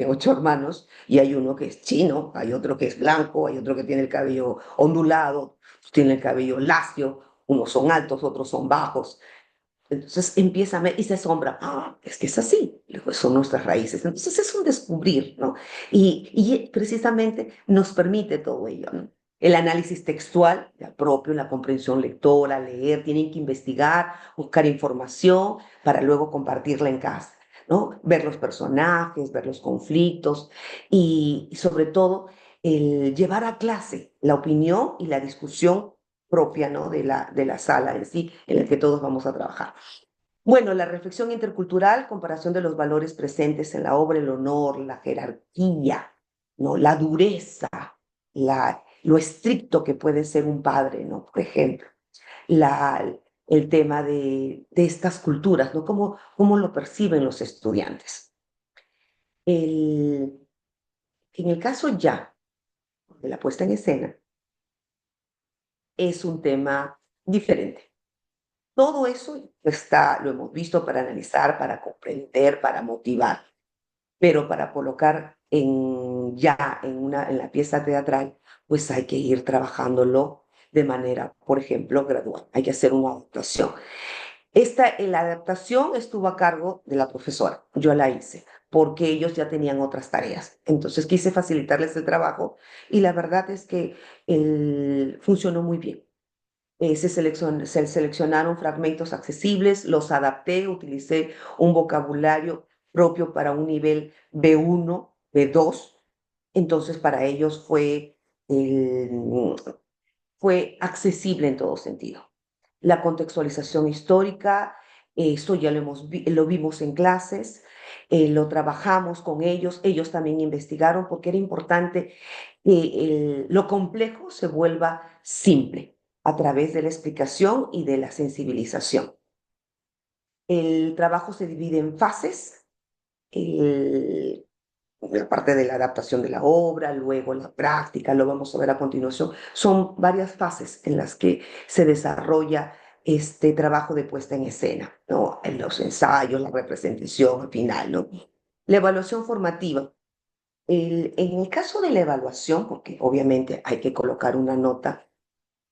8 hermanos y hay uno que es chino, hay otro que es blanco, hay otro que tiene el cabello ondulado, tiene el cabello lacio, unos son altos, otros son bajos. Entonces empieza a ver y se asombra, ah, es que es así, luego son nuestras raíces. Entonces es un descubrir, ¿no? Y precisamente nos permite todo ello, ¿no? El análisis textual, ya propio, la comprensión lectora, leer, tienen que investigar, buscar información para luego compartirla en casa, ¿no? Ver los personajes, ver los conflictos y sobre todo el llevar a clase la opinión y la discusión propia, ¿no? de la sala en sí, en la que todos vamos a trabajar. Bueno, la reflexión intercultural, comparación de los valores presentes en la obra, el honor, la jerarquía, ¿no? La dureza, lo estricto que puede ser un padre, ¿no? Por ejemplo, el tema de estas culturas, ¿no? ¿Cómo lo perciben los estudiantes? El, en el caso ya de la puesta en escena, es un tema diferente. Todo eso lo hemos visto para analizar, para comprender, para motivar, pero para colocar en la pieza teatral, pues hay que ir trabajándolo de manera, por ejemplo, gradual. Hay que hacer una adaptación. La adaptación estuvo a cargo de la profesora, yo la hice, porque ellos ya tenían otras tareas. Entonces quise facilitarles el trabajo y la verdad es que funcionó muy bien. Se seleccionaron fragmentos accesibles, los adapté, utilicé un vocabulario propio para un nivel B1, B2. Entonces para ellos fue accesible en todo sentido. La contextualización histórica, esto ya lo vimos en clases, lo trabajamos con ellos también investigaron porque era importante que lo complejo se vuelva simple a través de la explicación y de la sensibilización. El trabajo se divide en fases, el- la parte de la adaptación de la obra, luego la práctica, lo vamos a ver a continuación. Son varias fases en las que se desarrolla este trabajo de puesta en escena, ¿no? En los ensayos, la representación al final, ¿no? La evaluación formativa. En el caso de la evaluación, porque obviamente hay que colocar una nota,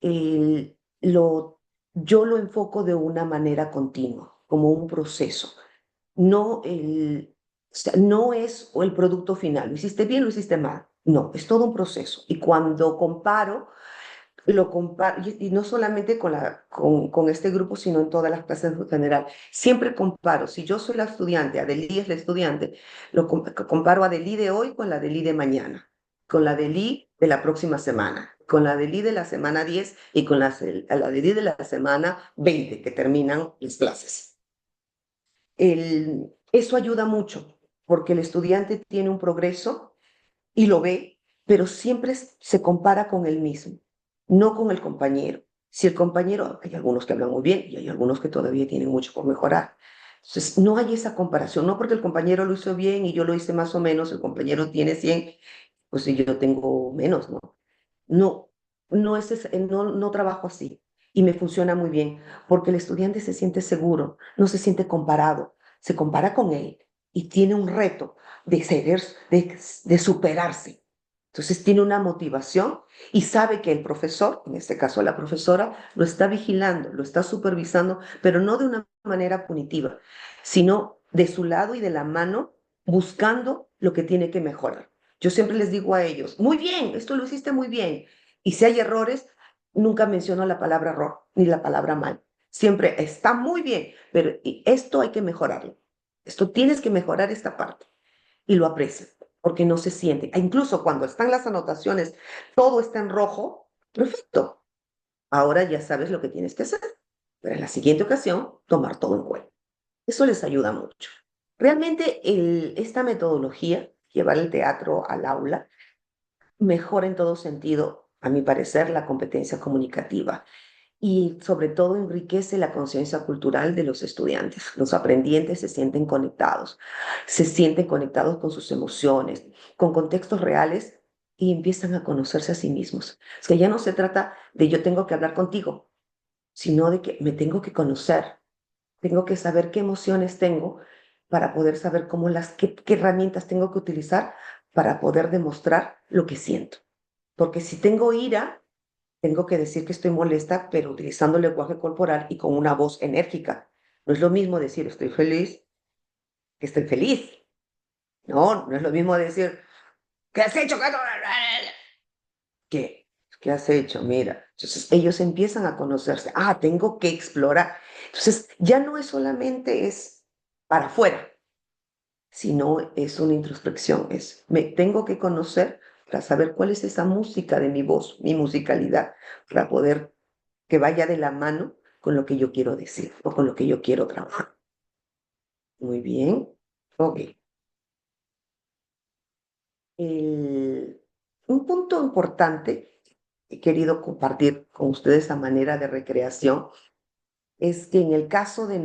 el- lo, yo lo enfoco de una manera continua, como un proceso. No sea, no es el producto final, lo hiciste bien, lo hiciste mal. No, es todo un proceso. Y cuando comparo, lo comparo, y no solamente con este grupo, sino en todas las clases en general. Siempre comparo, si yo soy la estudiante, Adelí es la estudiante, comparo a Adelí de hoy con la Adelí de mañana, con la Adelí de la próxima semana, con la Adelí de la semana 10 y con la Adelí de la semana 20 que terminan las clases. Eso ayuda mucho, porque el estudiante tiene un progreso y lo ve, pero siempre se compara con él mismo, no con el compañero. Si el compañero, hay algunos que hablan muy bien y hay algunos que todavía tienen mucho por mejorar. Entonces, no hay esa comparación, no porque el compañero lo hizo bien y yo lo hice más o menos, el compañero tiene 100, pues si yo tengo menos, ¿no? No, no trabajo así y me funciona muy bien porque el estudiante se siente seguro, no se siente comparado, se compara con él y tiene un reto de superarse. Entonces tiene una motivación y sabe que el profesor, en este caso la profesora, lo está vigilando, lo está supervisando, pero no de una manera punitiva, sino de su lado y de la mano, buscando lo que tiene que mejorar. Yo siempre les digo a ellos, muy bien, esto lo hiciste muy bien. Y si hay errores, nunca menciono la palabra error ni la palabra mal. Siempre está muy bien, pero esto hay que mejorarlo. Esto tienes que mejorar esta parte. Y lo aprecian, porque no se siente. E incluso cuando están las anotaciones, todo está en rojo, perfecto. Ahora ya sabes lo que tienes que hacer. Pero en la siguiente ocasión, tomar todo en cuenta. Eso les ayuda mucho. Realmente esta metodología, llevar el teatro al aula, mejora en todo sentido, a mi parecer, la competencia comunicativa y sobre todo enriquece la conciencia cultural de los estudiantes. Los aprendientes se sienten conectados con sus emociones, con contextos reales y empiezan a conocerse a sí mismos. Es que ya no se trata de yo tengo que hablar contigo, sino de que me tengo que conocer, tengo que saber qué emociones tengo para poder saber qué herramientas tengo que utilizar para poder demostrar lo que siento. Porque si tengo ira, tengo que decir que estoy molesta, pero utilizando el lenguaje corporal y con una voz enérgica. No es lo mismo decir estoy feliz que estoy feliz. No, no es lo mismo decir ¿qué has hecho? ¿Qué? ¿Qué has hecho? Mira. Entonces ellos empiezan a conocerse. Ah, tengo que explorar. Entonces ya no es solamente es para afuera, sino es una introspección. Me tengo que conocer para saber cuál es esa música de mi voz, mi musicalidad, para poder que vaya de la mano con lo que yo quiero decir o con lo que yo quiero trabajar. Muy bien. Ok. El- un punto importante que he querido compartir con ustedes a manera de recreación es que en el caso de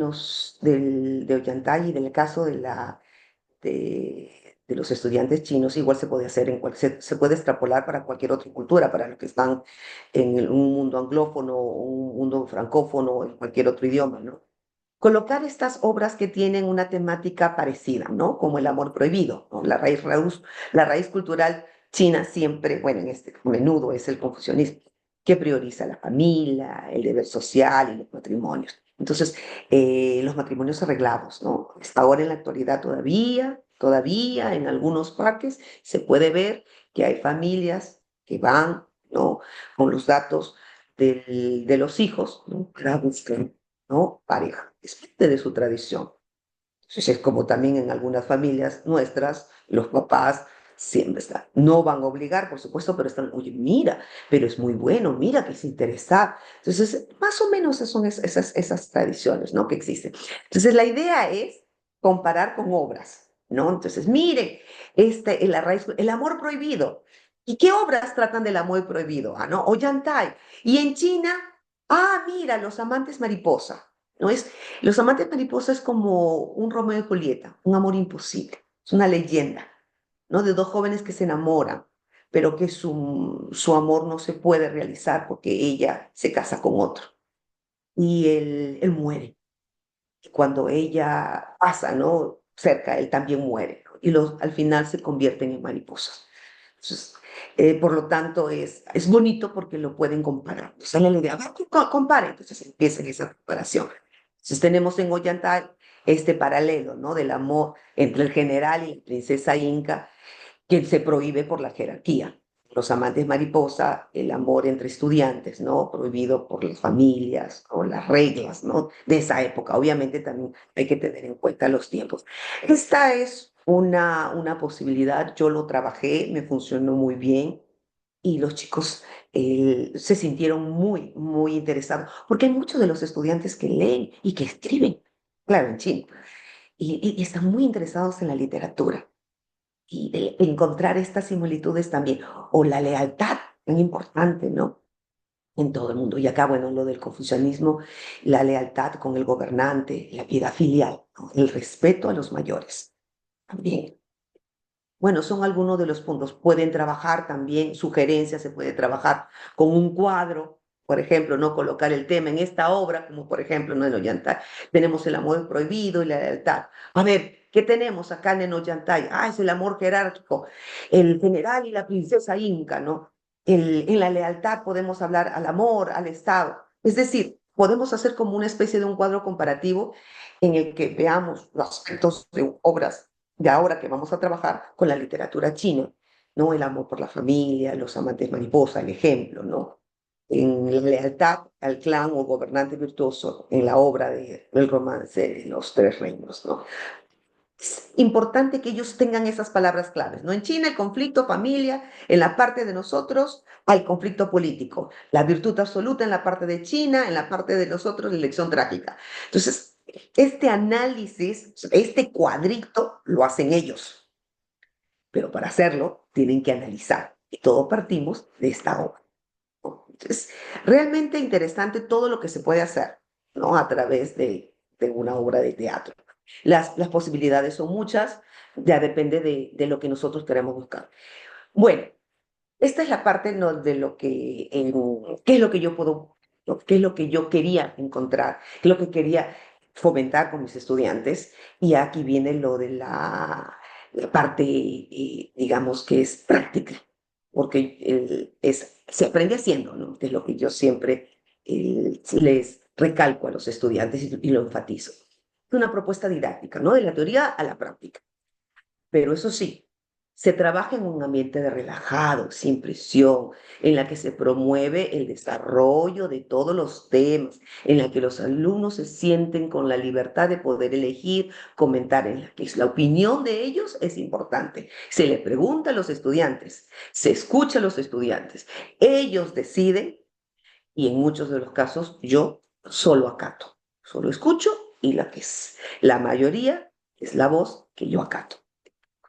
Ollantay y en el caso de los estudiantes chinos, igual se puede hacer se puede extrapolar para cualquier otra cultura, para los que están en un mundo anglófono, un mundo francófono, en cualquier otro idioma, ¿no? Colocar estas obras que tienen una temática parecida, ¿no? Como el amor prohibido, ¿no? La raíz cultural china siempre, bueno, en este menudo es el confucianismo, que prioriza la familia, el deber social y los matrimonios. Entonces, los matrimonios arreglados, ¿no? Hasta ahora en la actualidad todavía en algunos parques se puede ver que hay familias que van, ¿no? Con los datos de los hijos, ¿no? Para buscar, ¿no? Pareja. Es parte de su tradición. Entonces, es como también en algunas familias nuestras, los papás siempre están, no van a obligar, por supuesto, pero están, oye, mira, pero es muy bueno, mira que es interesante. Entonces, más o menos son esas tradiciones, ¿no? Que existen. Entonces, la idea es comparar con obras, ¿no? Entonces, miren, el amor prohibido. ¿Y qué obras tratan del amor prohibido? Ah, ¿no? Ollantay. Y en China, ah, mira, los amantes mariposa. ¿No? Los amantes mariposa es como un Romeo y Julieta, un amor imposible. Es una leyenda, ¿no? De dos jóvenes que se enamoran, pero que su amor no se puede realizar porque ella se casa con otro. Y él muere. Y cuando ella pasa, ¿no? Cerca, él también muere, ¿no? Y al final se convierten en mariposas. Entonces, por lo tanto, es bonito porque lo pueden comparar. Entonces, la idea, compare. Entonces empieza esa comparación. Entonces, tenemos en Ollantay este paralelo, ¿no? Del amor entre el general y la princesa Inca, que se prohíbe por la jerarquía. Los amantes mariposa, el amor entre estudiantes, ¿no? Prohibido por las familias o las reglas, ¿no? De esa época. Obviamente también hay que tener en cuenta los tiempos. Esta es una posibilidad, yo lo trabajé, me funcionó muy bien y los chicos se sintieron muy, muy interesados, porque hay muchos de los estudiantes que leen y que escriben, claro, en chino, y están muy interesados en la literatura y de encontrar estas similitudes también, o la lealtad, tan importante, ¿no? En todo el mundo. Y acá, bueno, lo del confucianismo, la lealtad con el gobernante, la piedad filial, ¿no? El respeto a los mayores. También. Bueno, son algunos de los puntos. Pueden trabajar también, sugerencias, se puede trabajar con un cuadro, por ejemplo, no colocar el tema en esta obra, como por ejemplo ¿no? En Ollantay, tenemos el amor prohibido y la lealtad. A ver, ¿qué tenemos acá en Ollantay? Ah, es el amor jerárquico, el general y la princesa Inca, ¿no? En la lealtad podemos hablar al amor, al Estado. Es decir, podemos hacer como una especie de un cuadro comparativo en el que veamos los aspectos de obras de ahora que vamos a trabajar con la literatura china, ¿no? El amor por la familia, los amantes mariposa, el ejemplo, ¿no? En la lealtad al clan o gobernante virtuoso, en la obra del romance de los tres reinos, ¿no? Es importante que ellos tengan esas palabras claves, ¿no? En China el conflicto familia, en la parte de nosotros hay conflicto político, la virtud absoluta en la parte de China, en la parte de nosotros la elección trágica. Entonces, este análisis, este cuadrito lo hacen ellos, pero para hacerlo tienen que analizar. Y todo partimos de esta obra, ¿no? Entonces, realmente interesante todo lo que se puede hacer, ¿no? A través de una obra de teatro. Las posibilidades son muchas, ya depende de lo que nosotros queremos buscar. Bueno, esta es la parte ¿no? de lo que, qué es lo que yo puedo, ¿no? Qué es lo que yo quería encontrar, qué es lo que quería fomentar con mis estudiantes. Y aquí viene lo de la parte, digamos, que es práctica, porque se aprende haciendo, ¿no? Que es lo que yo siempre les recalco a los estudiantes y lo enfatizo. Es una propuesta didáctica, ¿no? De la teoría a la práctica. Pero eso sí, se trabaja en un ambiente de relajado, sin presión, en la que se promueve el desarrollo de todos los temas, en la que los alumnos se sienten con la libertad de poder elegir, comentar, en la que la opinión de ellos es importante. Se le pregunta a los estudiantes, se escucha a los estudiantes, ellos deciden y en muchos de los casos yo solo acato, solo escucho y la que es la mayoría es la voz que yo acato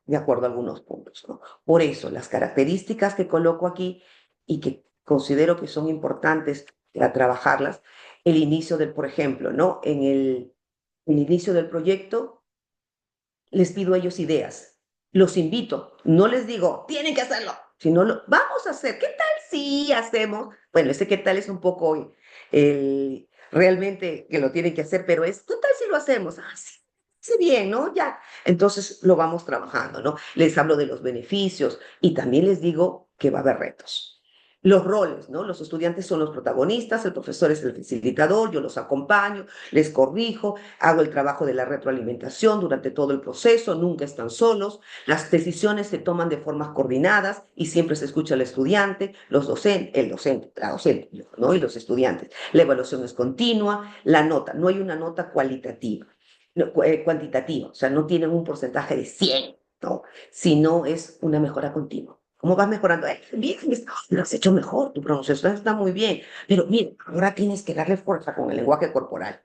de acuerdo a algunos puntos, ¿no? Por eso, las características que coloco aquí y que considero que son importantes para trabajarlas, el inicio del, por ejemplo, ¿no? El inicio del proyecto, les pido a ellos ideas, los invito, no les digo, tienen que hacerlo, sino vamos a hacer, ¿qué tal si hacemos? Bueno, ese qué tal es un poco realmente que lo tienen que hacer, pero es, ¿qué tal si lo hacemos? Ah, sí, sí, bien, ¿no? Ya. Entonces lo vamos trabajando, ¿no? Les hablo de los beneficios y también les digo que va a haber retos. Los roles, ¿no? Los estudiantes son los protagonistas, el profesor es el facilitador, yo los acompaño, les corrijo, hago el trabajo de la retroalimentación durante todo el proceso, nunca están solos, las decisiones se toman de formas coordinadas y siempre se escucha al estudiante, los docentes, el docente, la docente, ¿no? Y los estudiantes. La evaluación es continua, la nota, no hay una nota cualitativa, no, cuantitativa, o sea, no tienen un porcentaje de 100, ¿no? Sino es una mejora continua. ¿Cómo vas mejorando? Bien, lo has hecho mejor, tu pronunciación está muy bien, pero mira, ahora tienes que darle fuerza con el lenguaje corporal.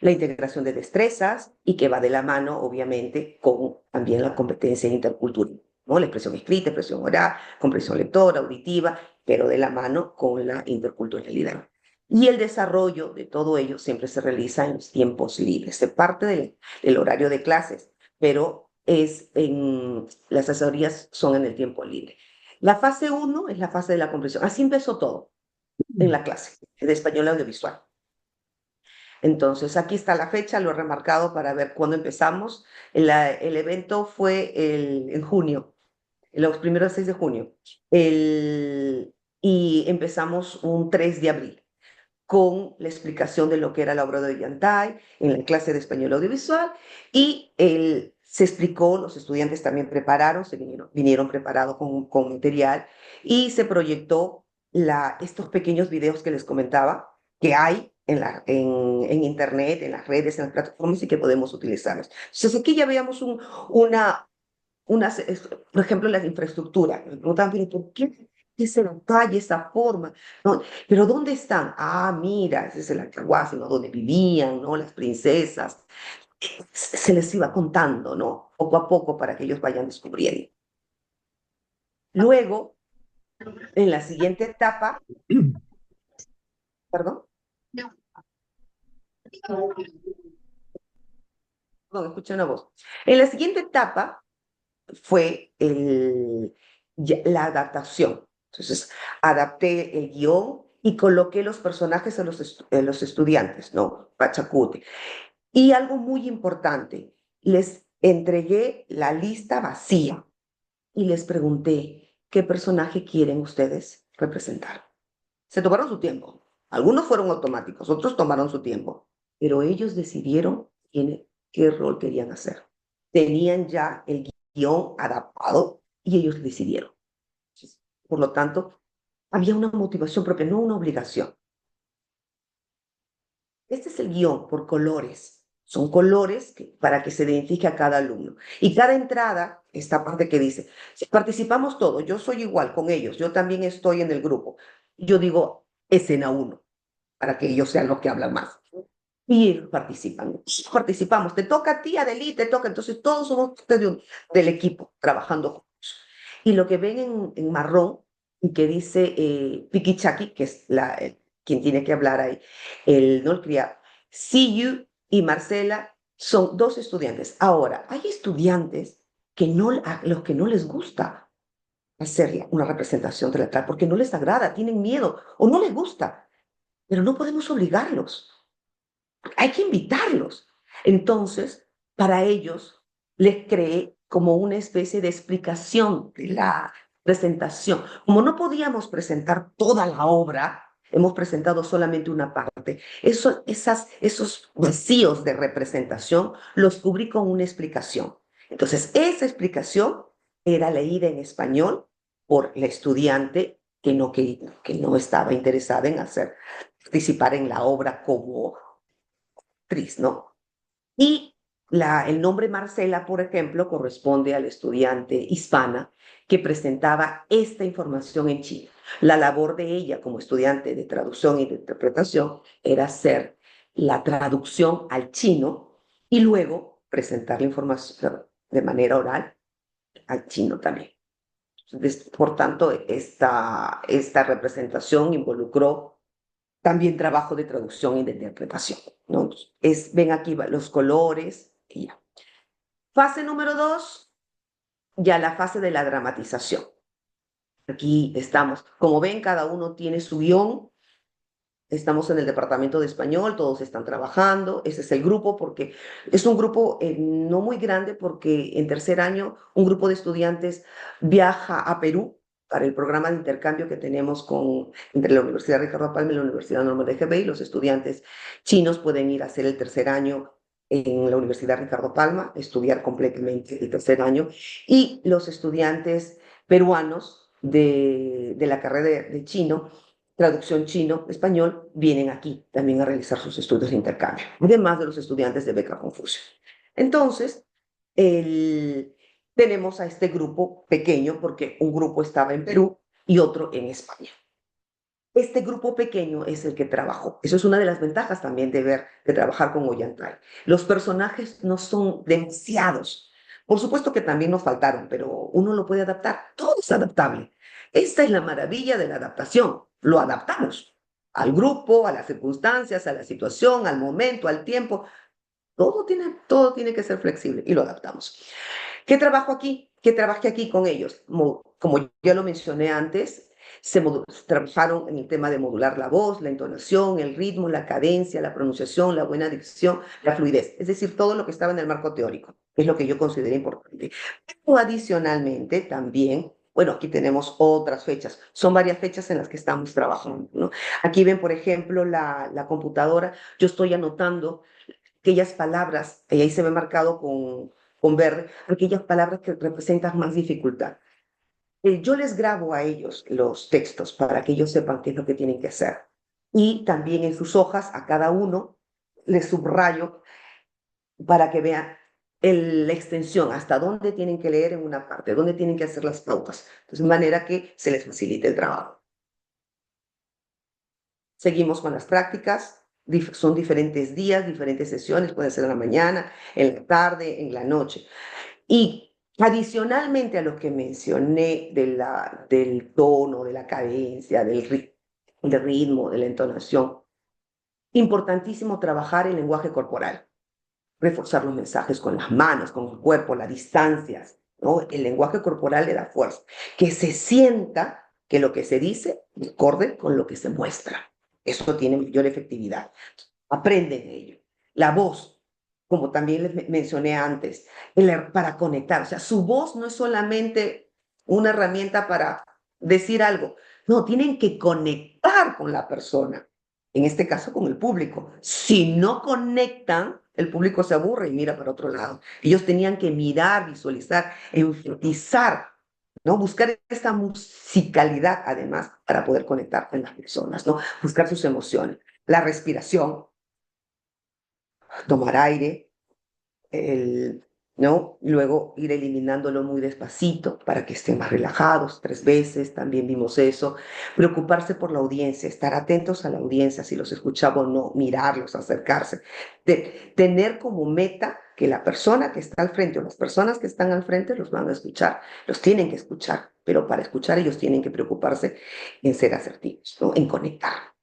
La integración de destrezas y que va de la mano, obviamente, con también la competencia intercultural, ¿no? La expresión escrita, expresión oral, comprensión lectora, auditiva, pero de la mano con la interculturalidad. Y el desarrollo de todo ello siempre se realiza en los tiempos libres, se parte del horario de clases, pero las asesorías son en el tiempo libre. La fase uno es la fase de la comprensión. Así empezó todo en la clase de español audiovisual. Entonces, aquí está la fecha, lo he remarcado para ver cuándo empezamos. El evento fue en junio, los primeros 6 de junio, y empezamos un 3 de abril. con la explicación de lo que era la obra de Ollantay en la clase de español audiovisual y se explicó, los estudiantes también prepararon, vinieron preparados con material y se proyectó estos pequeños videos que les comentaba que hay en internet, en las redes, en las plataformas y que podemos utilizarlos. Entonces aquí ya veíamos por ejemplo, la infraestructura. Me preguntaban, pero ¿por qué ese detalle, esa forma? ¿No? Pero ¿dónde están? Ah, mira, ese es el Alcahuasi, ¿no? Donde vivían, ¿no? Las princesas. Se les iba contando, ¿no? Poco a poco para que ellos vayan descubriendo. Luego, en la siguiente etapa, perdón, no, escuché una voz. En la siguiente etapa fue la adaptación. Entonces, adapté el guión y coloqué los personajes en los estudiantes, ¿no? Pachacute. Y algo muy importante, les entregué la lista vacía y les pregunté, ¿qué personaje quieren ustedes representar? Se tomaron su tiempo. Algunos fueron automáticos, otros tomaron su tiempo, pero ellos decidieron qué rol querían hacer. Tenían ya el guión adaptado y ellos decidieron. Por lo tanto, había una motivación propia, no una obligación. Este es el guión por colores. Son colores para que se identifique a cada alumno. Y cada entrada, esta parte que dice, si participamos todos, yo soy igual con ellos, yo también estoy en el grupo. Yo digo escena uno para que ellos sean los que hablan más. Y ellos participan. Participamos. Te toca a ti, Adeli, te toca. Entonces todos somos parte del equipo trabajando juntos. Y lo que ven en marrón y que dice Pikichaki, que es quien tiene que hablar ahí, no el criado, Siyu y Marcela son dos estudiantes. Ahora, hay estudiantes a los que no les gusta hacer una representación teatral porque no les agrada, tienen miedo o no les gusta, pero no podemos obligarlos. Hay que invitarlos. Entonces, para ellos, les creé como una especie de explicación de la presentación. Como no podíamos presentar toda la obra, hemos presentado solamente una parte. Esos vacíos de representación los cubrí con una explicación. Entonces, esa explicación era leída en español por la estudiante que no estaba interesada en participar en la obra como actriz, ¿no? Y el nombre Marcela, por ejemplo, corresponde a la estudiante hispana que presentaba esta información en Chile. La labor de ella como estudiante de traducción y de interpretación era hacer la traducción al chino y luego presentar la información de manera oral al chino también. Por tanto, esta representación involucró también trabajo de traducción y de interpretación, ¿no? Ven aquí los colores y ya. Fase número 2, ya la fase de la dramatización. Aquí estamos. Como ven, cada uno tiene su guión. Estamos en el departamento de español, todos están trabajando. Ese es el grupo porque es un grupo no muy grande porque en tercer año un grupo de estudiantes viaja a Perú para el programa de intercambio que tenemos entre la Universidad Ricardo Palma y la Universidad Normal de Hebei. Los estudiantes chinos pueden ir a hacer el tercer año en la Universidad Ricardo Palma, estudiar completamente el tercer año, y los estudiantes peruanos de la carrera de chino traducción chino-español, vienen aquí también a realizar sus estudios de intercambio, además de los estudiantes de Beca Confucio. Entonces, tenemos a este grupo pequeño, porque un grupo estaba en Perú y otro en España. Este grupo pequeño es el que trabajó. Eso es una de las ventajas también de trabajar con Ollantay. Los personajes no son demasiados. Por supuesto que también nos faltaron, pero uno lo puede adaptar. Todo es adaptable. Esta es la maravilla de la adaptación. Lo adaptamos al grupo, a las circunstancias, a la situación, al momento, al tiempo. Todo tiene que ser flexible y lo adaptamos. ¿Qué trabajo aquí? ¿Qué trabajé aquí con ellos? Como ya lo mencioné antes, trabajaron en el tema de modular la voz, la entonación, el ritmo, la cadencia, la pronunciación, la buena dicción, la fluidez. Es decir, todo lo que estaba en el marco teórico, que es lo que yo consideré importante. Pero adicionalmente, también, Bueno, aquí tenemos otras fechas. Son varias fechas en las que estamos trabajando, ¿no? Aquí ven, por ejemplo, la computadora. Yo estoy anotando aquellas palabras, y ahí se ve marcado con verde, aquellas palabras que representan más dificultad. Yo les grabo a ellos los textos para que ellos sepan qué es lo que tienen que hacer. Y también en sus hojas, a cada uno, les subrayo para que vean la extensión, hasta dónde tienen que leer en una parte, dónde tienen que hacer las pautas. Entonces, de manera que se les facilite el trabajo. Seguimos con las prácticas. Son diferentes días, diferentes sesiones, puede ser en la mañana, en la tarde, en la noche. Y adicionalmente a lo que mencioné del tono, de la cadencia, del ritmo, de la entonación, importantísimo trabajar el lenguaje corporal, reforzar los mensajes con las manos, con el cuerpo, las distancias, ¿no? El lenguaje corporal le da fuerza. Que se sienta que lo que se dice acorde con lo que se muestra. Eso tiene mayor efectividad. Aprenden ello. La voz, como también les mencioné antes, para conectar. O sea, su voz no es solamente una herramienta para decir algo. No, tienen que conectar con la persona. En este caso, con el público. Si no conectan, el público se aburre y mira para otro lado. Ellos tenían que mirar, visualizar, enfatizar, ¿no? Buscar esta musicalidad, además, para poder conectar con las personas, ¿no? Buscar sus emociones. La respiración, tomar aire, ¿no? Luego ir eliminándolo muy despacito para que estén más relajados, 3 veces, también vimos eso. Preocuparse por la audiencia, estar atentos a la audiencia, si los escuchaba o no, mirarlos, acercarse. Tener como meta que la persona que está al frente o las personas que están al frente los van a escuchar, los tienen que escuchar, pero para escuchar ellos tienen que preocuparse en ser asertivos, ¿no? En conectar.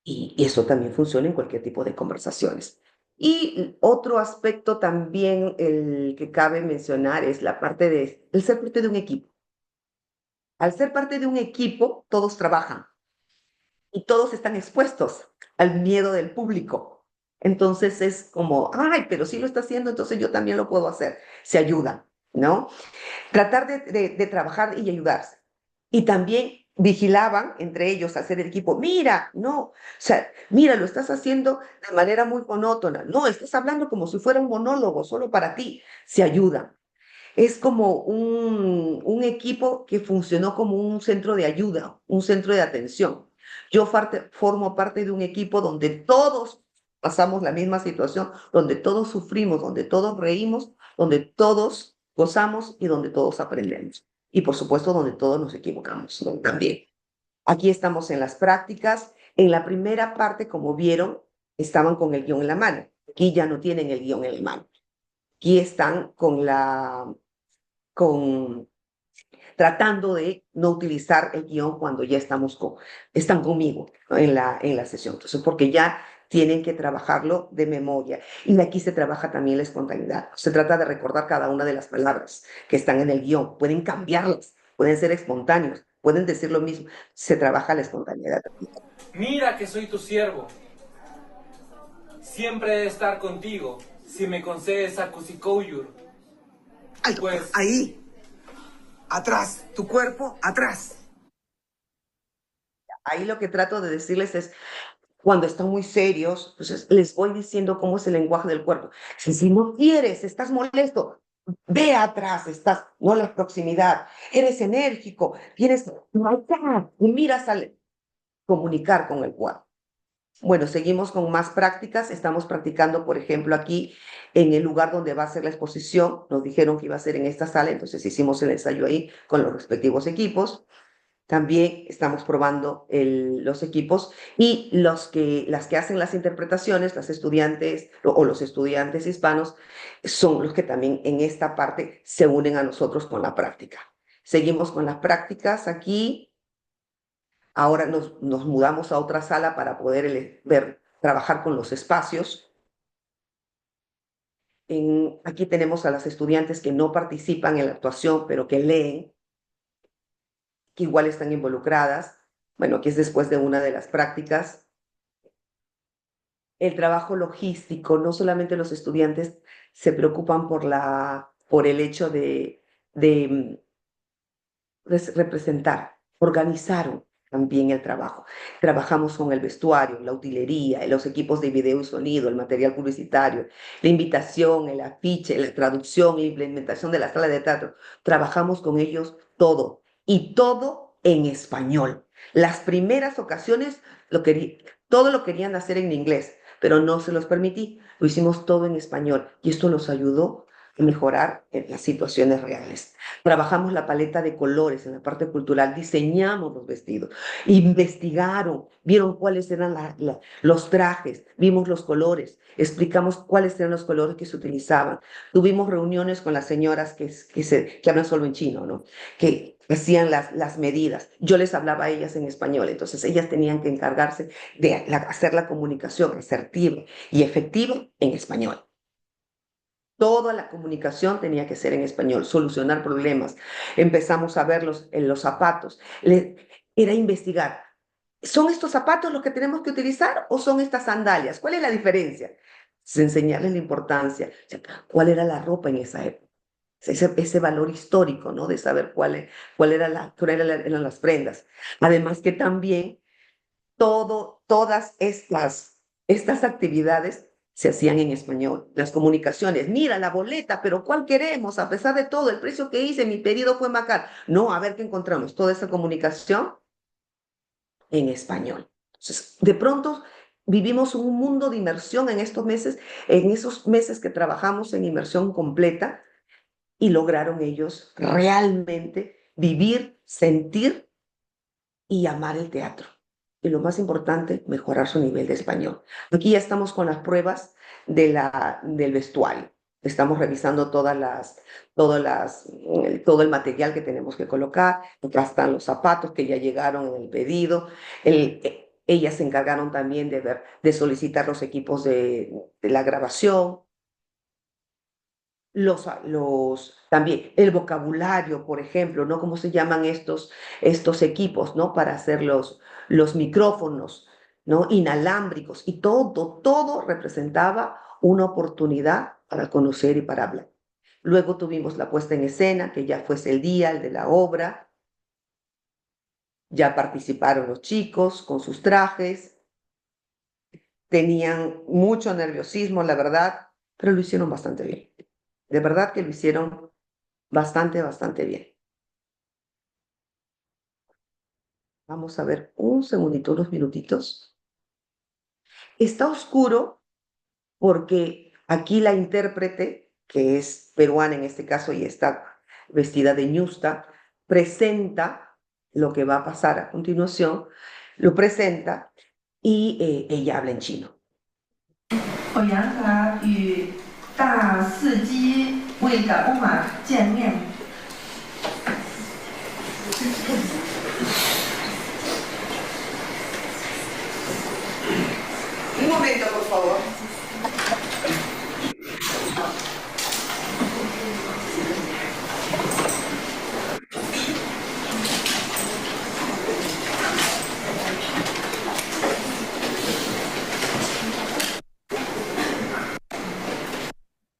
Y eso también funciona en cualquier tipo de conversaciones. Y otro aspecto también el que cabe mencionar es la parte de el ser parte de un equipo. Al ser parte de un equipo, todos trabajan y todos están expuestos al miedo del público. Entonces es como, ay, pero si lo está haciendo, entonces yo también lo puedo hacer. Se ayudan, ¿no? Tratar de trabajar y ayudarse. Y también vigilaban entre ellos hacer el equipo, mira, no, o sea, mira, lo estás haciendo de manera muy monótona, no, estás hablando como si fuera un monólogo solo para ti, se ayudan. Es como un equipo que funcionó como un centro de ayuda, un centro de atención. Yo formo parte de un equipo donde todos pasamos la misma situación, donde todos sufrimos, donde todos reímos, donde todos gozamos y donde todos aprendemos. Y por supuesto, donde todos nos equivocamos, ¿no? También. Aquí estamos en las prácticas. En la primera parte, como vieron, estaban con el guión en la mano. Aquí ya no tienen el guión en la mano. Aquí están con tratando de no utilizar el guión cuando ya están conmigo, ¿no? en la sesión. Entonces, porque ya tienen que trabajarlo de memoria. Y aquí se trabaja también la espontaneidad. Se trata de recordar cada una de las palabras que están en el guión. Pueden cambiarlas, pueden ser espontáneos, pueden decir lo mismo. Se trabaja la espontaneidad. Mira que soy tu siervo. Siempre he de estar contigo si me concedes a Kusikoyur. Alto, Pues ahí, atrás, tu cuerpo, atrás. Ahí lo que trato de decirles es, cuando están muy serios, entonces les voy diciendo cómo es el lenguaje del cuerpo. Si no quieres, estás molesto, ve atrás, no a la proximidad, eres enérgico, tienes acá, y miras al comunicar con el cuerpo. Bueno, seguimos con más prácticas. Estamos practicando, por ejemplo, aquí en el lugar donde va a ser la exposición. Nos dijeron que iba a ser en esta sala, entonces hicimos el ensayo ahí con los respectivos equipos. También estamos probando los equipos y las que hacen las interpretaciones, las estudiantes o los estudiantes hispanos, son los que también en esta parte se unen a nosotros con la práctica. Seguimos con las prácticas aquí. Ahora nos mudamos a otra sala para poder trabajar con los espacios. Aquí tenemos a las estudiantes que no participan en la actuación, pero que leen, que igual están involucradas. Bueno, que es después de una de las prácticas. El trabajo logístico, no solamente los estudiantes se preocupan por el hecho de representar, organizaron también el trabajo. Trabajamos con el vestuario, la utilería, los equipos de video y sonido, el material publicitario, la invitación, el afiche, la traducción, la implementación de la sala de teatro. Trabajamos con ellos todo, y todo en español. Las primeras ocasiones todo lo querían hacer en inglés, pero no se los permití. Lo hicimos todo en español y esto nos ayudó a mejorar en las situaciones reales. Trabajamos la paleta de colores en la parte cultural, diseñamos los vestidos, investigaron, vieron cuáles eran los trajes, vimos los colores, explicamos cuáles eran los colores que se utilizaban. Tuvimos reuniones con las señoras que hablan solo en chino, ¿no? Que hacían las medidas. Yo les hablaba a ellas en español, entonces ellas tenían que encargarse de hacer la comunicación asertiva y efectiva en español. Toda la comunicación tenía que ser en español, solucionar problemas. Empezamos a verlos en los zapatos. Era investigar. ¿Son estos zapatos los que tenemos que utilizar o son estas sandalias? ¿Cuál es la diferencia? Enseñarles la importancia. O sea, ¿cuál era la ropa en esa época? Ese valor histórico, ¿no? De saber cuáles eran las prendas. Además que también todas estas actividades se hacían en español. Las comunicaciones, mira la boleta, pero ¿cuál queremos? A pesar de todo, el precio que hice, mi pedido fue Macar. No, a ver qué encontramos. Toda esa comunicación en español. Entonces, de pronto vivimos un mundo de inmersión en esos meses que trabajamos en inmersión completa y lograron ellos realmente vivir, sentir y amar el teatro. Y lo más importante, mejorar su nivel de español. Aquí ya estamos con las pruebas del vestuario. Estamos revisando todo el material que tenemos que colocar. Acá están los zapatos que ya llegaron en el pedido. Ellas se encargaron también de solicitar los equipos de la grabación. También el vocabulario, por ejemplo, ¿no? ¿Cómo se llaman estos equipos, ¿no? Para hacer los micrófonos, ¿no? Inalámbricos, y todo representaba una oportunidad para conocer y para hablar. Luego tuvimos la puesta en escena, que ya fuese el día, el de la obra. Ya participaron los chicos con sus trajes. Tenían mucho nerviosismo, la verdad, pero lo hicieron bastante bien. De verdad que lo hicieron bastante bien. Vamos a ver un segundito, unos minutitos. Está oscuro porque aquí la intérprete, que es peruana en este caso y está vestida de ñusta, presenta lo que va a pasar a continuación, lo presenta y ella habla en chino. 我杨华与大司机为的欧玛见面。Un momento, por favor.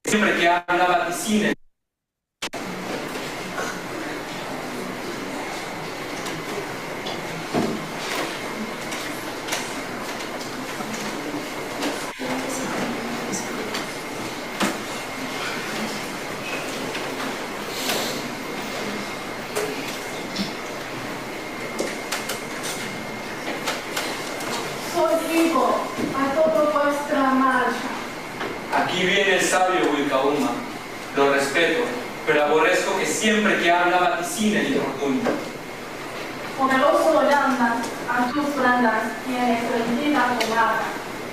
Siempre que habla vaticina. Sigo a toda vuestra marcha. Aquí viene el sabio Wilcauma. Lo respeto, pero aborrezco que siempre que habla vaticina el infortunio. Poderoso llama a tus prendas, tienes rendida jugada.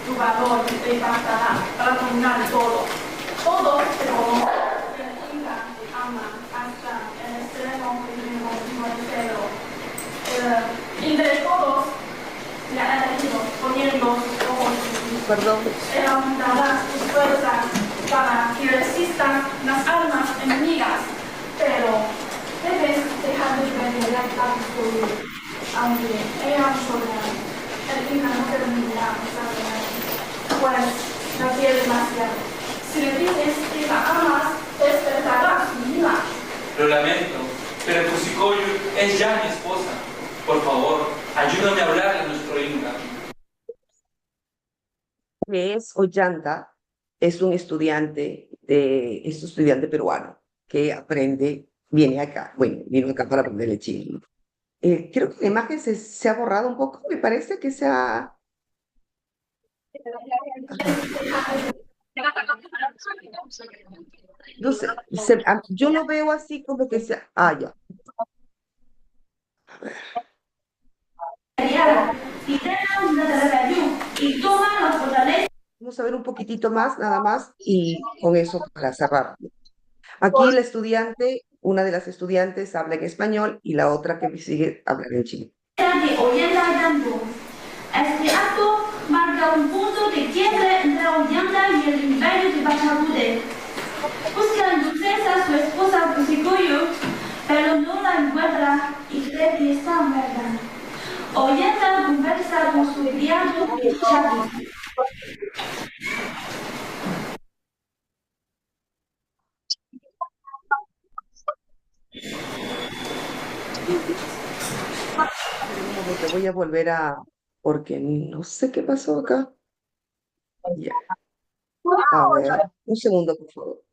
Tu valor te bastará para dominar todo. Todo te conocen, te inca, te ama, hasta el extremo primero. Entre todos le ha elegido poniendo sus ojos en ti. Perdón. Él aumentará tus fuerzas para que resistan las armas enemigas, pero debes dejar de perder a tu aunque ella sola, el Inca no terminará pues la quiere demasiado. Si le dices que la amas, despertará su ira. Lo lamento, pero Cusicoyo Es ya mi esposa. Por favor, ayúdame a hablarle a nuestro Inca. Que es Ollanta, es un estudiante peruano que aprende, viene acá, bueno, vino acá para aprender el chino. Creo que la imagen se ha borrado un poco, me parece que se ha... No sé, yo lo veo así como que se... Ah, ya. Y tengan una televisión y toman los fortalezas. Vamos a ver un poquitito más, nada más, y con eso para cerrar. Aquí la estudiante, una de las estudiantes habla en español y la otra que me sigue habla en chino. De Ollanta Tango. Este acto marca un punto de quiebre entre Ollanta y el imperio de Pachacuti. Busca entonces a su esposa Pusicoyo, pero no la encuentra y cree que está muerta. Ollanta conversa con su criado Chaki. Un momento, voy a volver a... porque no sé qué pasó acá. Ya, a ver, un segundo, por favor.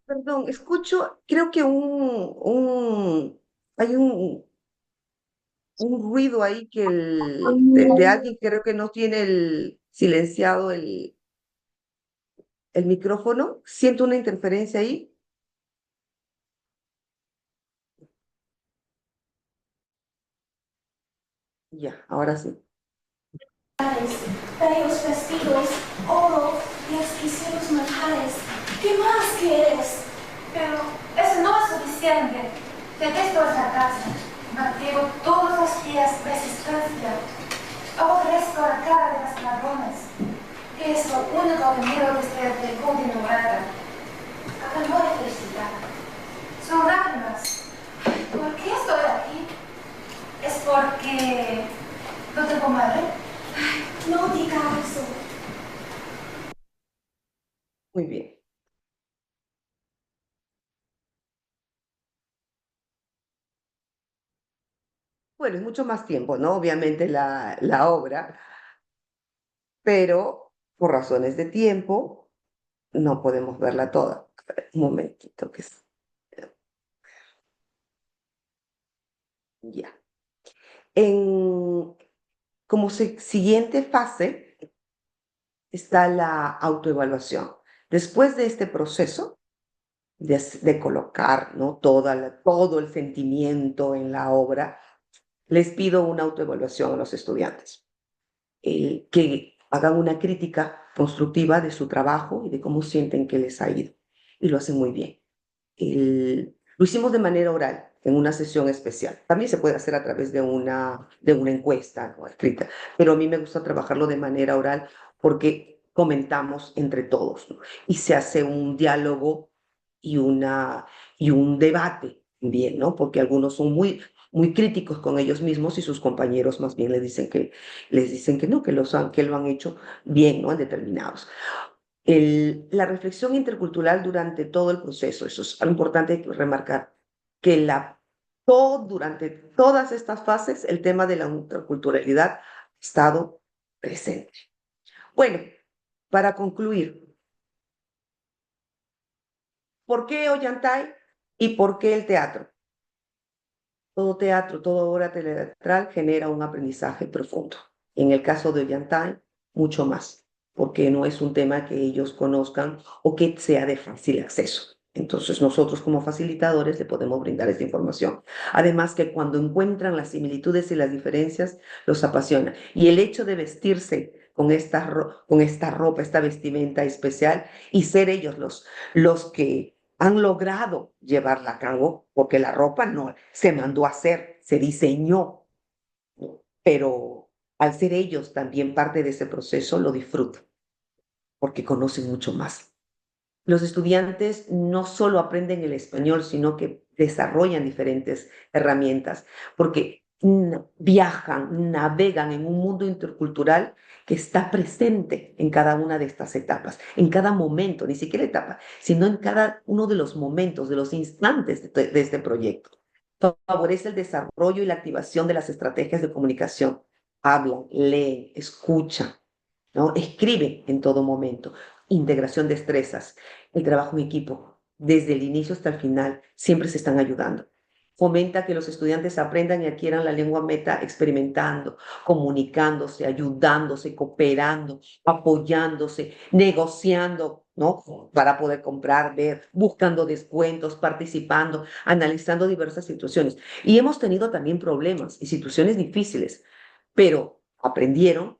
Perdón, escucho, creo que hay un ruido ahí que de alguien que creo que no tiene silenciado el micrófono. Siento una interferencia ahí. Ya, ahora sí. Bellos vestidos, oro y exquisitos manjares. ¿Qué más quieres? Pero eso no es suficiente. Detesto esta casa. Mantengo todos los días resistencia. Aborrezco la cara de los ladrones, que es lo único que miro desde el rincón de mi hogar. Acá no hay felicidad. Son lágrimas. ¿Por qué estoy aquí? ¿Es porque no tengo madre? No diga eso. Muy bien. Bueno, es mucho más tiempo, ¿no? Obviamente la obra, pero por razones de tiempo no podemos verla toda. A ver, un momentito que es... Ya. Como siguiente fase está la autoevaluación. Después de este proceso de colocar, ¿no? todo el sentimiento en la obra, les pido una autoevaluación a los estudiantes, que hagan una crítica constructiva de su trabajo y de cómo sienten que les ha ido. Y lo hacen muy bien. Lo hicimos de manera oral, en una sesión especial. También se puede hacer a través de una encuesta, ¿no? Escrita, pero a mí me gusta trabajarlo de manera oral porque comentamos entre todos, ¿no? Y se hace un diálogo y un debate también, ¿no? Porque algunos son muy críticos con ellos mismos y sus compañeros más bien les dicen que no, que lo han hecho bien, ¿no? En determinados. La reflexión intercultural durante todo el proceso, eso es algo importante remarcar, que durante todas estas fases el tema de la interculturalidad ha estado presente. Bueno, para concluir, ¿por qué Ollantay y por qué el teatro? Todo teatro, toda obra teatral genera un aprendizaje profundo. En el caso de Ollantay, mucho más, porque no es un tema que ellos conozcan o que sea de fácil acceso. Entonces nosotros como facilitadores le podemos brindar esta información. Además que cuando encuentran las similitudes y las diferencias, los apasiona. Y el hecho de vestirse con esta ropa, esta vestimenta especial y ser ellos los que han logrado llevarla a cabo, porque la ropa no se mandó a hacer, se diseñó, ¿no? Pero al ser ellos también parte de ese proceso, lo disfrutan, porque conocen mucho más. Los estudiantes no solo aprenden el español, sino que desarrollan diferentes herramientas, porque viajan, navegan en un mundo intercultural que está presente en cada una de estas etapas, en cada momento, ni siquiera etapa, sino en cada uno de los momentos, de los instantes de este proyecto. Favorece el desarrollo y la activación de las estrategias de comunicación. Hablan, leen, escuchan, ¿no? Escriben en todo momento. Integración de destrezas, el trabajo en equipo, desde el inicio hasta el final, siempre se están ayudando. Fomenta que los estudiantes aprendan y adquieran la lengua meta experimentando, comunicándose, ayudándose, cooperando, apoyándose, negociando, ¿no? Para poder comprar, ver, buscando descuentos, participando, analizando diversas situaciones. Y hemos tenido también problemas y situaciones difíciles, pero aprendieron,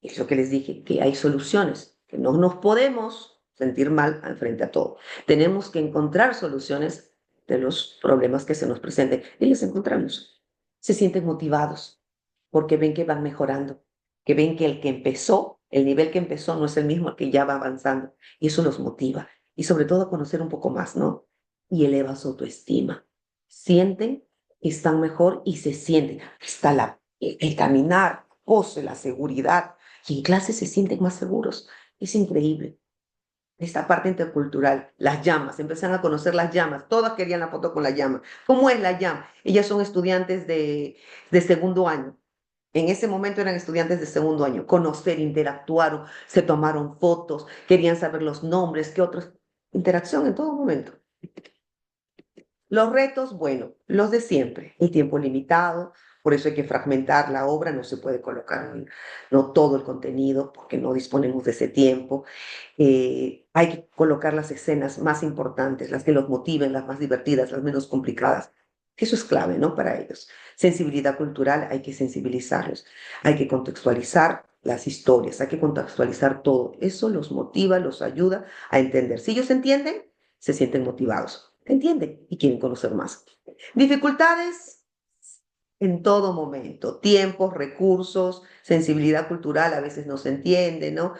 es lo que les dije, que hay soluciones, que no nos podemos sentir mal frente a todo. Tenemos que encontrar soluciones de los problemas que se nos presenten y les encontramos. Se sienten motivados porque ven que van mejorando, que ven que el nivel que empezó no es el mismo que ya va avanzando y eso los motiva y sobre todo a conocer un poco más, ¿no? Y eleva su autoestima. Sienten que están mejor y se sienten, está el caminar, pose, la seguridad, y en clase se sienten más seguros. Es increíble. Esta parte intercultural, las llamas, empiezan a conocer las llamas, todas querían la foto con la llama. ¿Cómo es la llama? Ellas son estudiantes de segundo año. En ese momento eran estudiantes de segundo año. Conocer, interactuaron, se tomaron fotos, querían saber los nombres, qué otros. Interacción en todo momento. Los retos, bueno, los de siempre, el tiempo limitado, por eso hay que fragmentar la obra, no se puede colocar no todo el contenido porque no disponemos de ese tiempo. Hay que colocar las escenas más importantes, las que los motiven, las más divertidas, las menos complicadas. Eso es clave, ¿no? Para ellos. Sensibilidad cultural, hay que sensibilizarlos, hay que contextualizar las historias, hay que contextualizar todo. Eso los motiva, los ayuda a entender. Si ellos entienden, se sienten motivados. ¿Entienden? Y quieren conocer más. Dificultades en todo momento, tiempos, recursos, sensibilidad cultural, a veces no se entiende, ¿no?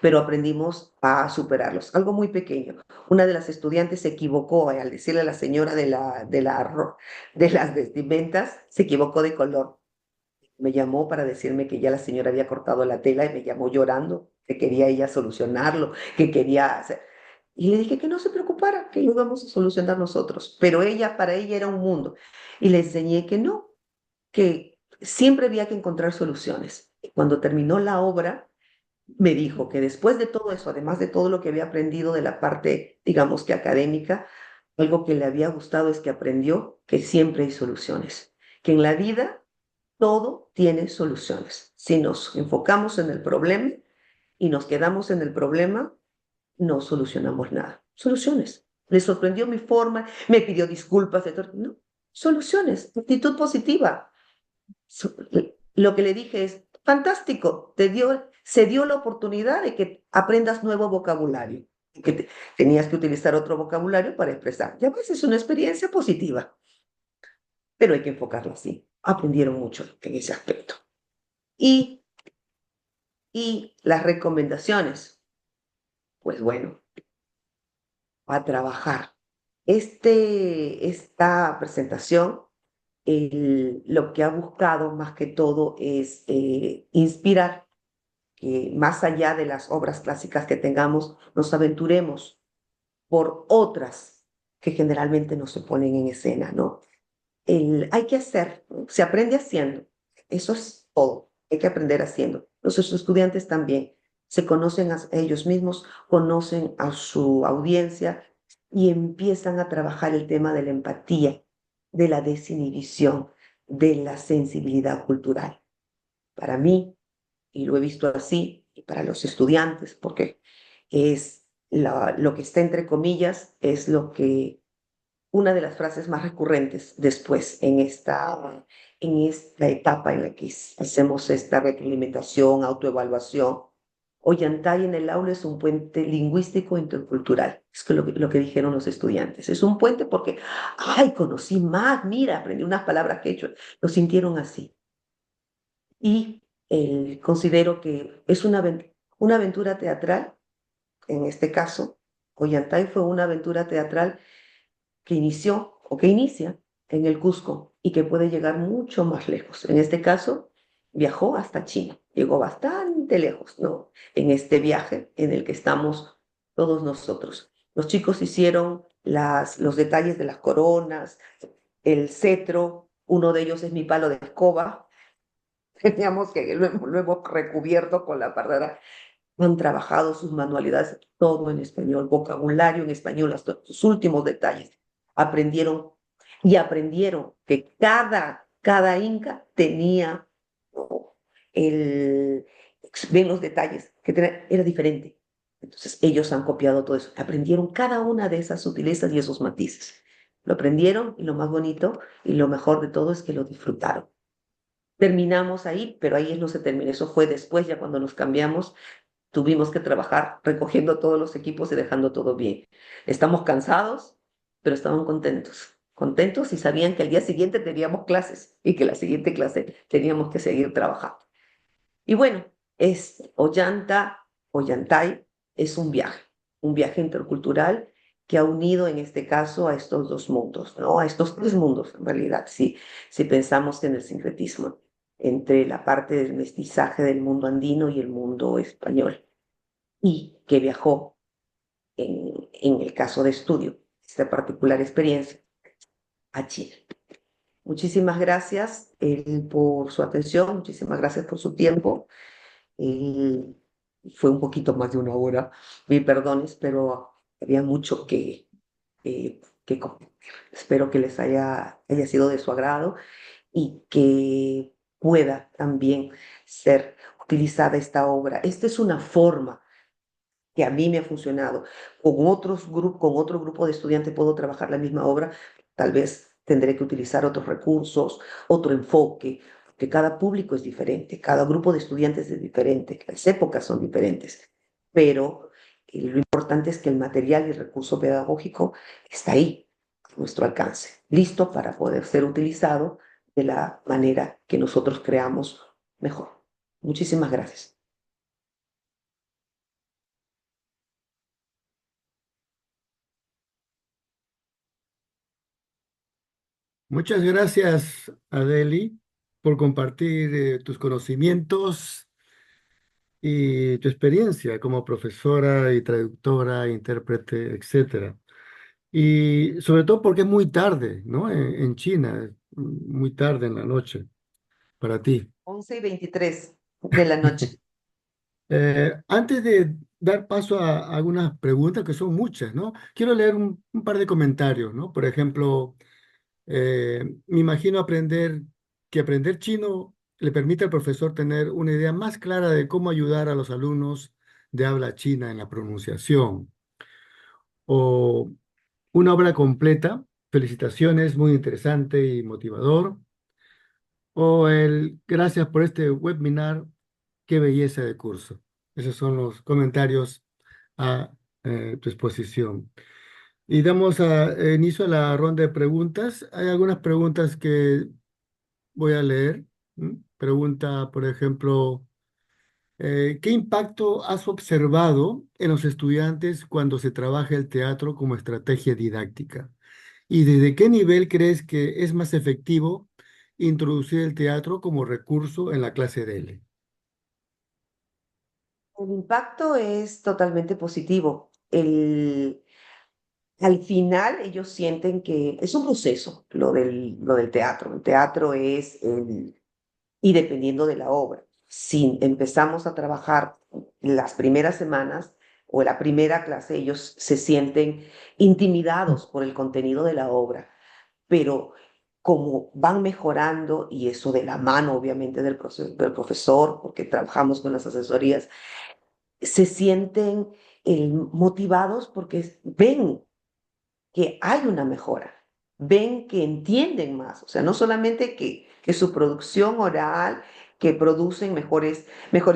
Pero aprendimos a superarlos. Algo muy pequeño. Una de las estudiantes se equivocó al decirle a la señora de las vestimentas, se equivocó de color. Me llamó para decirme que ya la señora había cortado la tela y me llamó llorando, que quería ella solucionarlo, que quería hacer. Y le dije que no se preocupara, que lo íbamos a solucionar nosotros. Pero para ella era un mundo. Y le enseñé que no, que siempre había que encontrar soluciones. Y cuando terminó la obra, me dijo que después de todo eso, además de todo lo que había aprendido de la parte, digamos que académica, algo que le había gustado es que aprendió que siempre hay soluciones, que en la vida todo tiene soluciones. Si nos enfocamos en el problema y nos quedamos en el problema, no solucionamos nada. Soluciones. Le sorprendió mi forma, me pidió disculpas, no, soluciones, actitud positiva. Lo que le dije es, fantástico, se dio la oportunidad de que aprendas nuevo vocabulario, que tenías que utilizar otro vocabulario para expresar. Ya ves, es una experiencia positiva, pero hay que enfocarlo así. Aprendieron mucho en ese aspecto. Y Y las recomendaciones, pues bueno, a trabajar. Esta presentación, lo que ha buscado más que todo es inspirar que más allá de las obras clásicas que tengamos, nos aventuremos por otras que generalmente no se ponen en escena, ¿no? Hay que hacer, ¿no? Se aprende haciendo, eso es todo, hay que aprender haciendo. Nuestros estudiantes también se conocen a ellos mismos, conocen a su audiencia y empiezan a trabajar el tema de la empatía, de la desinhibición, de la sensibilidad cultural. Para mí, y lo he visto así, y para los estudiantes, porque es lo que está entre comillas, es lo que una de las frases más recurrentes después en esta etapa en la que hacemos esta retroalimentación, autoevaluación. Ollantay en el aula es un puente lingüístico intercultural. Es que lo que dijeron los estudiantes. Es un puente porque, ay, conocí más, mira, aprendí unas palabras que he hecho. Lo sintieron así. Y considero que es una aventura teatral, en este caso, Ollantay fue una aventura teatral que inició o que inicia en el Cusco y que puede llegar mucho más lejos. En este caso, viajó hasta China, llegó bastante lejos, ¿no? En este viaje en el que estamos todos nosotros. Los chicos hicieron los detalles de las coronas, el cetro, uno de ellos es mi palo de escoba, teníamos que lo hemos recubierto con la pardera. Han trabajado sus manualidades, todo en español, vocabulario en español, hasta sus últimos detalles. Aprendieron y aprendieron que cada inca tenía, ¿no? el, ven los detalles, era diferente. Entonces ellos han copiado todo eso, aprendieron cada una de esas sutilezas y esos matices. Lo aprendieron y lo más bonito y lo mejor de todo es que lo disfrutaron. Terminamos ahí, pero ahí no se terminó, eso fue después, ya cuando nos cambiamos, tuvimos que trabajar recogiendo todos los equipos y dejando todo bien. Estamos cansados, pero estaban contentos. Contentos y sabían que al día siguiente teníamos clases y que la siguiente clase teníamos que seguir trabajando. Y bueno, Ollantay es un viaje intercultural que ha unido en este caso a estos dos mundos, ¿no? A estos tres mundos en realidad, si pensamos en el sincretismo entre la parte del mestizaje del mundo andino y el mundo español, y que viajó en el caso de estudio, esta particular experiencia, a China. Muchísimas gracias por su atención, muchísimas gracias por su tiempo. Eh, Fue un poquito más de una hora, mil perdones, pero había mucho que compartir. Espero que les haya sido de su agrado y que pueda también ser utilizada esta obra. Esta es una forma que a mí me ha funcionado. Con otro grupo de estudiantes puedo trabajar la misma obra, tal vez tendré que utilizar otros recursos, otro enfoque, porque cada público es diferente, cada grupo de estudiantes es diferente, las épocas son diferentes, pero lo importante es que el material y el recurso pedagógico está ahí, a nuestro alcance, listo para poder ser utilizado de la manera que nosotros creamos mejor. Muchísimas gracias. Muchas gracias, Adeli, por compartir tus conocimientos y tu experiencia como profesora y traductora, intérprete, etcétera. Y sobre todo porque es muy tarde, ¿no? En China, es muy tarde en la noche para ti. 11:23 de la noche. Antes de dar paso a algunas preguntas, que son muchas, ¿no? Quiero leer un par de comentarios, ¿no? Por ejemplo, me imagino que aprender chino le permite al profesor tener una idea más clara de cómo ayudar a los alumnos de habla china en la pronunciación. O una obra completa, felicitaciones, muy interesante y motivador. O gracias por este webinar, qué belleza de curso. Esos son los comentarios a tu exposición. Y damos inicio a la ronda de preguntas. Hay algunas preguntas que voy a leer. ¿M? Pregunta, por ejemplo, ¿Qué impacto has observado en los estudiantes cuando se trabaja el teatro como estrategia didáctica? ¿Y desde qué nivel crees que es más efectivo introducir el teatro como recurso en la clase de L? El impacto es totalmente positivo. Al final ellos sienten que es un proceso lo del teatro. El teatro y dependiendo de la obra, si empezamos a trabajar las primeras semanas o la primera clase, ellos se sienten intimidados por el contenido de la obra, pero como van mejorando, y eso de la mano obviamente del profesor, porque trabajamos con las asesorías, se sienten motivados porque ven que hay una mejora, ven que entienden más, o sea, no solamente que su producción oral, que producen mejores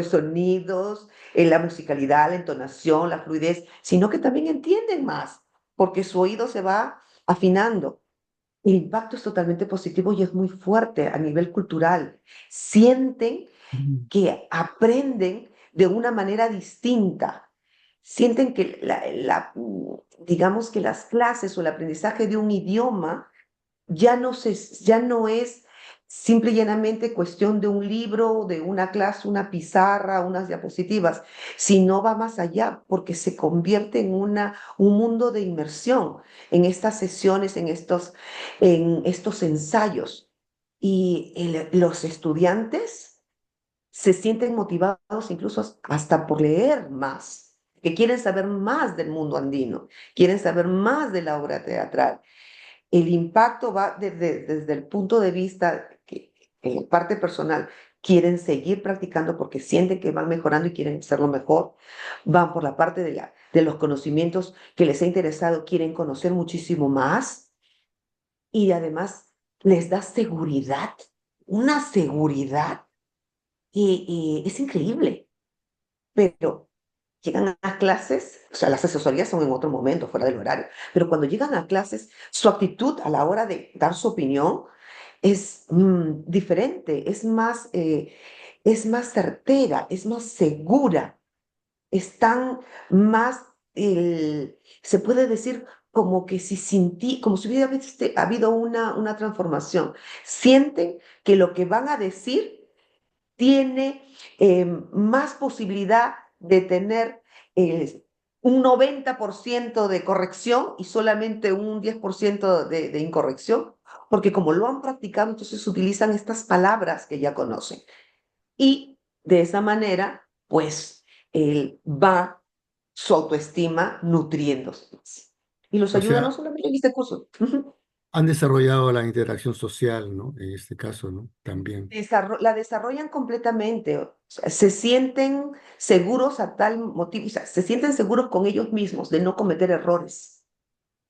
sonidos, la musicalidad, la entonación, la fluidez, sino que también entienden más, porque su oído se va afinando. El impacto es totalmente positivo y es muy fuerte a nivel cultural. Sienten Mm. que aprenden de una manera distinta. Sienten que digamos que las clases o el aprendizaje de un idioma ya no es simple y llanamente cuestión de un libro, de una clase, una pizarra, unas diapositivas, sino va más allá porque se convierte en un mundo de inmersión en estas sesiones, en estos ensayos. Y los estudiantes se sienten motivados incluso hasta por leer más, que quieren saber más del mundo andino, quieren saber más de la obra teatral. El impacto va desde el punto de vista que en la parte personal quieren seguir practicando porque sienten que van mejorando y quieren hacerlo mejor. Van por la parte de los conocimientos que les ha interesado, quieren conocer muchísimo más y además les da seguridad, una seguridad que es increíble. Pero llegan a clases, o sea, las asesorías son en otro momento, fuera del horario, pero cuando llegan a clases, su actitud a la hora de dar su opinión es diferente, es más certera, es más segura, están más, se puede decir como que si como si hubiera habido una transformación. Sienten que lo que van a decir tiene más posibilidad de tener un 90% de corrección y solamente un 10% de incorrección, porque como lo han practicado, entonces utilizan estas palabras que ya conocen. Y de esa manera, pues, va su autoestima nutriéndose más. Y los O ayuda no sea, solamente en este curso. han desarrollado la interacción social, ¿no? En este caso, ¿no? También. La desarrollan completamente, o sea, se sienten seguros a tal motivo, o sea, se sienten seguros con ellos mismos de no cometer errores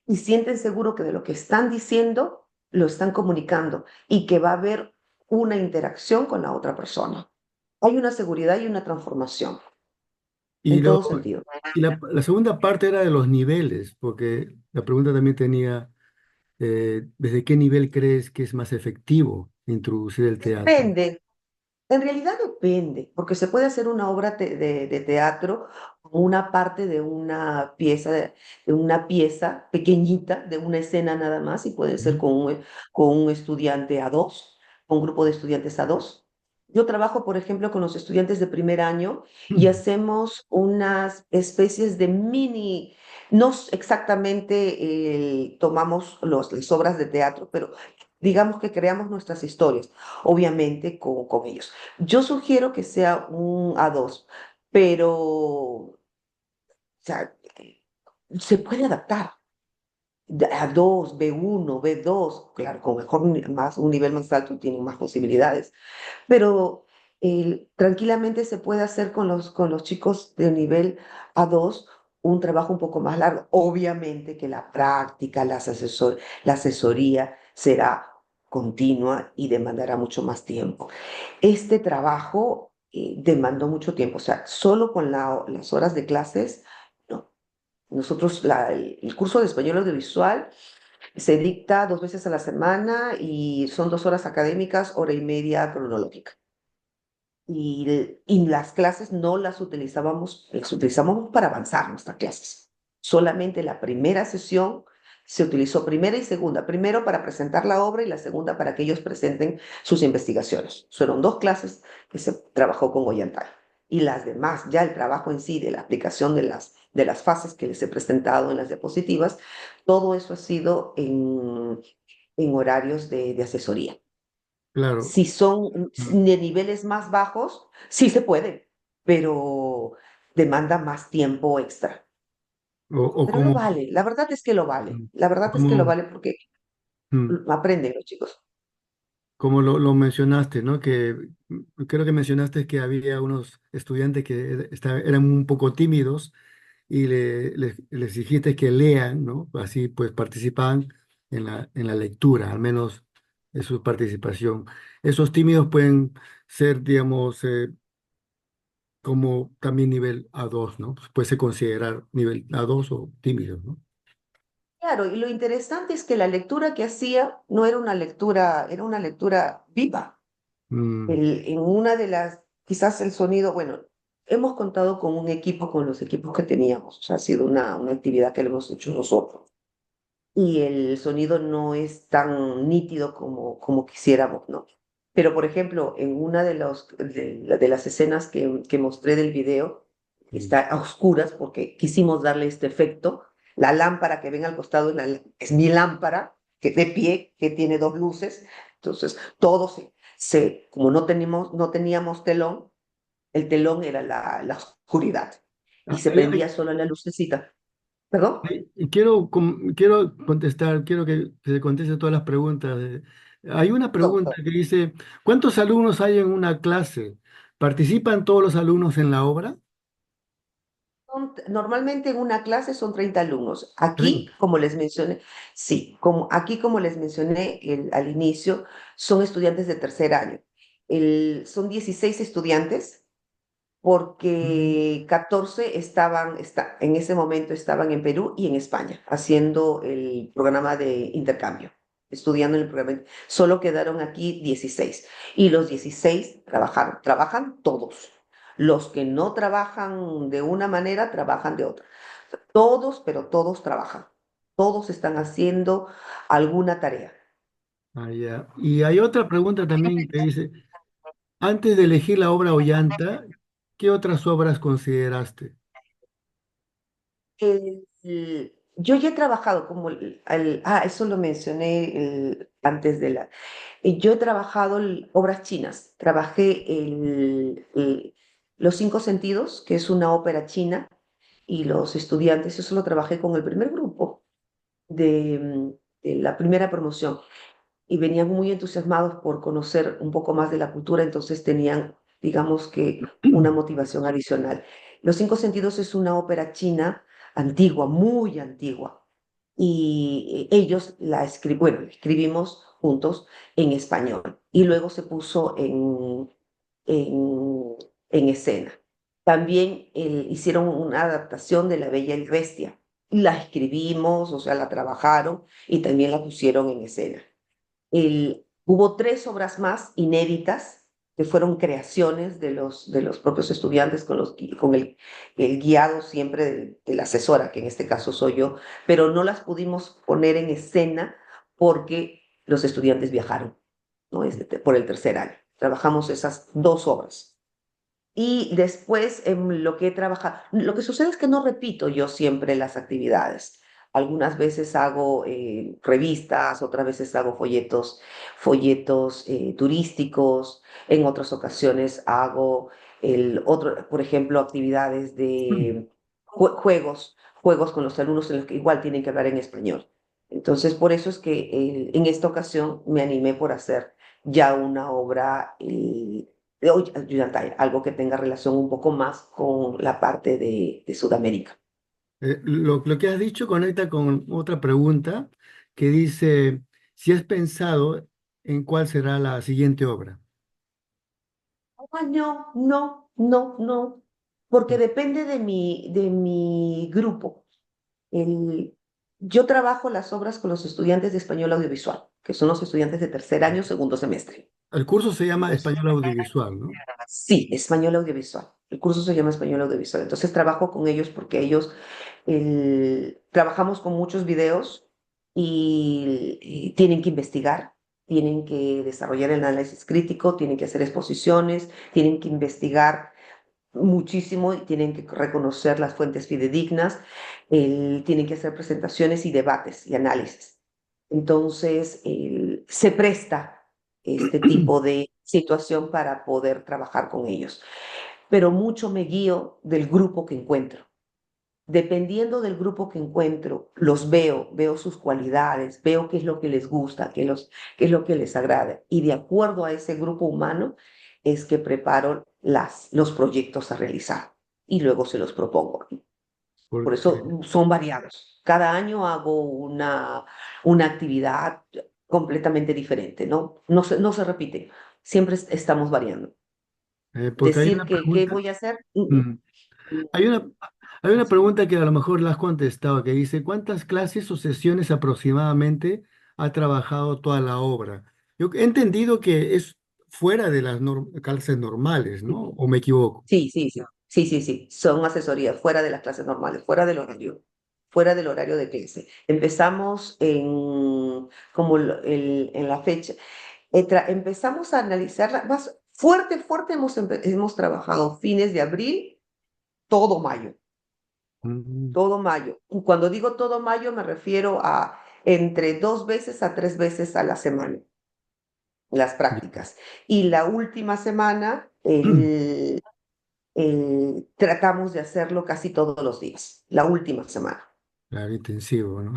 y sienten seguro que de lo que están diciendo lo están comunicando y que va a haber una interacción con la otra persona. Hay una seguridad y una transformación Y, en lo, todo sentido. la segunda parte era de los niveles, porque la pregunta también tenía, ¿desde qué nivel crees que es más efectivo introducir el teatro? Depende. En realidad depende, porque se puede hacer una obra de teatro como una parte de una pieza pequeñita, de una escena nada más, y puede ser Ujú. con un estudiante a dos, con un grupo de estudiantes a dos. Yo trabajo, por ejemplo, con los estudiantes de primer año y hacemos unas especies de mini, no exactamente tomamos las obras de teatro, pero digamos que creamos nuestras historias, obviamente con ellos. Yo sugiero que sea un A2, pero o sea, se puede adaptar. A2, B1, B2, claro, con un nivel más alto tienen más posibilidades, pero tranquilamente se puede hacer con los chicos de nivel A2 un trabajo un poco más largo. Obviamente que la práctica, la asesoría será continua y demandará mucho más tiempo. Este trabajo demandó mucho tiempo, o sea, solo con las horas de clases, no. Nosotros, el curso de español audiovisual se dicta 2 veces a la semana y son 2 horas académicas, hora y media cronológica. y las clases no las utilizamos para avanzar nuestras clases. Solamente la primera sesión se utilizó primera y segunda, primero para presentar la obra y la segunda para que ellos presenten sus investigaciones. Fueron 2 clases que se trabajó con Ollantay. Y las demás, ya el trabajo en sí de la aplicación de las fases que les he presentado en las diapositivas, todo eso ha sido en horarios de asesoría. Claro. Si son de niveles más bajos, sí se puede, pero demanda más tiempo extra. O Pero lo como, vale, la verdad es que lo vale. La o verdad es que lo como, vale porque mm, aprenden los chicos. como lo mencionaste, ¿no? Que creo que mencionaste que había unos estudiantes que eran un poco tímidos y les dijiste que lean, ¿no? Así pues participaban en la lectura, al menos en su participación. Esos tímidos pueden ser, digamos, como también nivel A2, ¿no? Pues puede ser considerar nivel A2 o tímidos, ¿no? Claro, y lo interesante es que la lectura que hacía no era una lectura, era una lectura viva. Mm, En una de las, quizás el sonido, bueno, hemos contado con un equipo, con los equipos que teníamos, o sea, ha sido una actividad que le hemos hecho nosotros. Y el sonido no es tan nítido como quisiéramos, ¿no? Pero, por ejemplo, en una de las escenas que mostré del video, mm. está a oscuras porque quisimos darle este efecto. La lámpara que ven al costado es mi lámpara, que de pie, que tiene 2 luces. Entonces, todo como no teníamos telón, el telón era la oscuridad y Ah, se prendía solo la lucecita. ¿Perdón? y quiero contestar, quiero que se conteste todas las preguntas. Hay una pregunta Doctor. que dice, ¿cuántos alumnos hay en una clase? ¿Participan todos los alumnos en la obra? Normalmente en una clase son 30 alumnos. Aquí, 30. como les mencioné, sí, como les mencioné al inicio, son estudiantes de tercer año. Son 16 estudiantes Mm, porque 14 en ese momento estaban en Perú y en España haciendo el programa de intercambio, estudiando en el programa. Solo quedaron aquí 16 y los 16 trabajan todos. Los que no trabajan de una manera, trabajan de otra. Todos, pero todos trabajan. Todos están haciendo alguna tarea. ya. Y hay otra pregunta también que dice, antes de elegir la obra Ollanta, ¿qué otras obras consideraste? Yo ya he trabajado eso lo mencioné antes yo he trabajado obras chinas. Trabajé Los 5 sentidos, que es una ópera china, y los estudiantes, eso lo trabajé con el primer grupo de la primera promoción. Y venían muy entusiasmados por conocer un poco más de la cultura, entonces tenían, digamos que, una motivación adicional. Los 5 sentidos es una ópera china antigua, muy antigua, y ellos bueno, la escribimos juntos en español y luego se puso en, en escena. También hicieron una adaptación de La Bella y Bestia. La escribimos, o sea, la trabajaron y también la pusieron en escena. Hubo 3 obras más inéditas que fueron creaciones de los propios estudiantes con el guiado siempre de la asesora, que en este caso soy yo, pero no las pudimos poner en escena porque los estudiantes viajaron, ¿no? Por el tercer año. Trabajamos esas 2 obras. Y después, en lo que he trabajado, lo que sucede es que no repito yo siempre las actividades. Algunas veces hago revistas, otras veces hago folletos turísticos, en otras ocasiones hago por ejemplo, actividades de juegos con los alumnos en los que igual tienen que hablar en español. Entonces, por eso es que en esta ocasión me animé por hacer ya una obra ayudantay, algo que tenga relación un poco más con la parte de Sudamérica. Lo que has dicho conecta con otra pregunta que dice, si has pensado en cuál será la siguiente obra. No, no, no, no, porque depende de mi grupo. El, yo trabajo las obras con los estudiantes de español audiovisual, que son los estudiantes de tercer año, segundo semestre. El curso se llama Entonces, Español Audiovisual, ¿no? Sí, español audiovisual. El curso se llama español audiovisual. Entonces trabajo con ellos porque ellos trabajamos con muchos videos y tienen que investigar, tienen que desarrollar el análisis crítico, tienen que hacer exposiciones, tienen que investigar muchísimo y tienen que reconocer las fuentes fidedignas, tienen que hacer presentaciones y debates y análisis. Entonces, se presta este tipo de situación para poder trabajar con ellos. Pero mucho me guío del grupo que encuentro. Dependiendo del grupo que encuentro, los veo sus cualidades, veo qué es lo que les gusta, qué es lo que les agrada. Y de acuerdo a ese grupo humano es que preparo los proyectos a realizar y luego se los propongo. Por Porque, eso son variados. Cada año hago una actividad completamente diferente, ¿no? No se repite. Siempre estamos variando. porque hay Decir una que qué pregunta. voy a hacer, mm, Hay una, hay una pregunta que a lo mejor la has contestado, que dice, ¿cuántas clases o sesiones aproximadamente ha trabajado toda la obra? Yo he entendido que es fuera de las clases normales, ¿no? ¿O me equivoco? sí, sí, sí, sí, sí, sí, son asesorías fuera de las clases normales, fuera del horario de clase. Empezamos como en la fecha, empezamos a analizarla más fuerte, fuerte, hemos trabajado fines de abril, todo mayo, Mm, todo mayo. Y cuando digo todo mayo me refiero a entre 2 veces a 3 veces a la semana, las ya. prácticas. Y la última semana, tratamos de hacerlo casi todos los días, la última semana. Claro, intensivo, ¿no?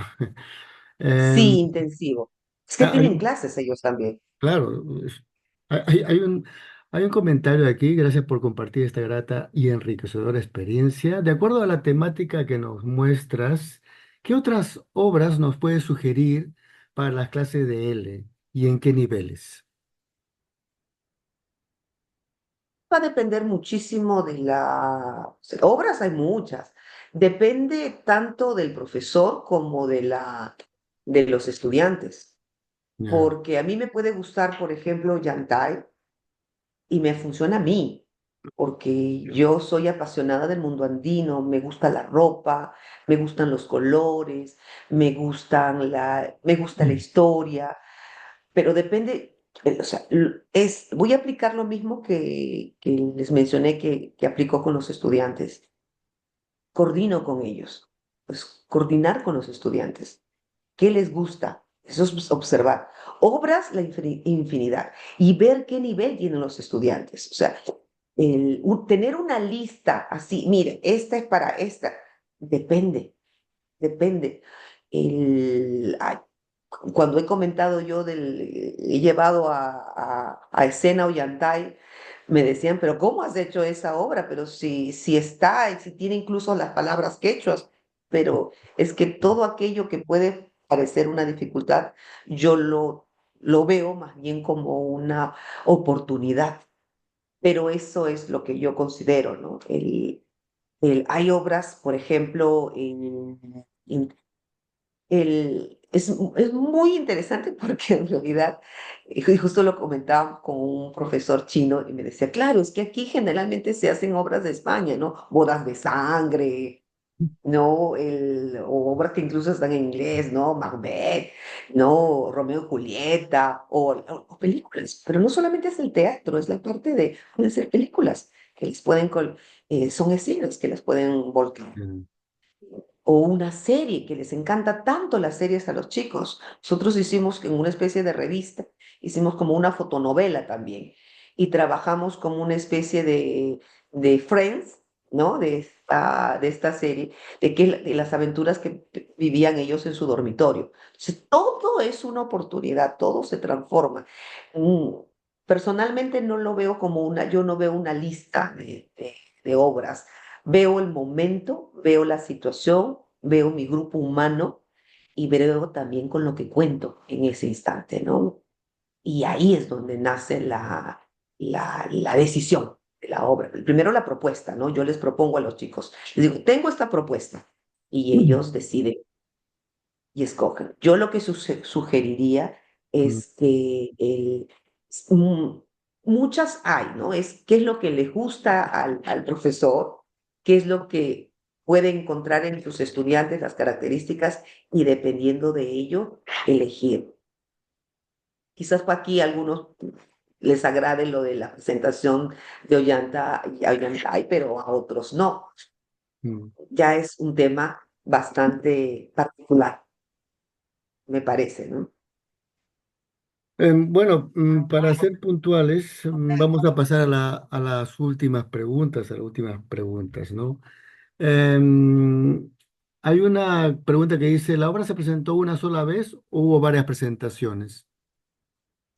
Sí, Em, intensivo. Es que ah, tienen clases ellos también. claro, hay un comentario aquí, gracias por compartir esta grata y enriquecedora experiencia. De acuerdo a la temática que nos muestras, ¿qué otras obras nos puedes sugerir para las clases de L y en qué niveles? Va a depender muchísimo de obras hay muchas. Depende tanto del profesor como de los estudiantes. Ya. Porque a mí me puede gustar, por ejemplo, Yantai y me funciona a mí. Porque yo soy apasionada del mundo andino, me gusta la ropa, me gustan los colores, me gusta la historia, pero depende, o sea, voy a aplicar lo mismo que les mencioné que aplico con los estudiantes. Coordino con ellos, pues coordinar con los estudiantes. ¿Qué les gusta? Eso es observar. Obras, la infinidad. Y ver qué nivel tienen los estudiantes. O sea, tener una lista así, mire, esta es para esta. Depende, depende. Ay, cuando he comentado yo he llevado a escena Ollantay, me decían, pero ¿cómo has hecho esa obra? Pero si está, y si tiene incluso las palabras quechuas, pero es que todo aquello que puede parecer una dificultad, yo lo veo más bien como una oportunidad, pero eso es lo que yo considero, ¿no? Hay obras, por ejemplo, es muy interesante porque en realidad, y justo lo comentaba con un profesor chino y me decía, claro, es que aquí generalmente se hacen obras de España, ¿no? Bodas de sangre, ¿no? O obras que incluso están en inglés, ¿no? Macbeth, ¿no? Romeo y Julieta, o películas, pero no solamente es el teatro, es la parte pueden ser películas que les son escenas que las pueden volcar Mm, o una serie que les encanta tanto las series a los chicos. Nosotros hicimos en una especie de revista, hicimos como una fotonovela también y trabajamos como una especie de Friends, ¿no? De esta serie, de las aventuras que vivían ellos en su dormitorio. Entonces, todo es una oportunidad, todo se transforma. Mm, Personalmente no lo veo yo no veo una lista de obras. Veo el momento, veo la situación, veo mi grupo humano y veo también con lo que cuento en ese instante, ¿no? Y ahí es donde nace la decisión de la obra. Primero la propuesta, ¿no? Yo les propongo a los chicos, les digo, tengo esta propuesta y mm, ellos deciden y escogen. Yo lo que sugeriría mm, es que mm, muchas hay, ¿no? Es qué es lo que le gusta al profesor, qué es lo que puede encontrar en sus estudiantes, las características, y dependiendo de ello, elegir. Quizás para aquí a algunos les agrade lo de la presentación de Ollantay, pero a otros no. Mm. Ya es un tema bastante particular, me parece, ¿no? Bueno, para ser puntuales, vamos a pasar a las últimas preguntas, ¿no? Em, Hay una pregunta que dice, ¿la obra se presentó una sola vez o hubo varias presentaciones?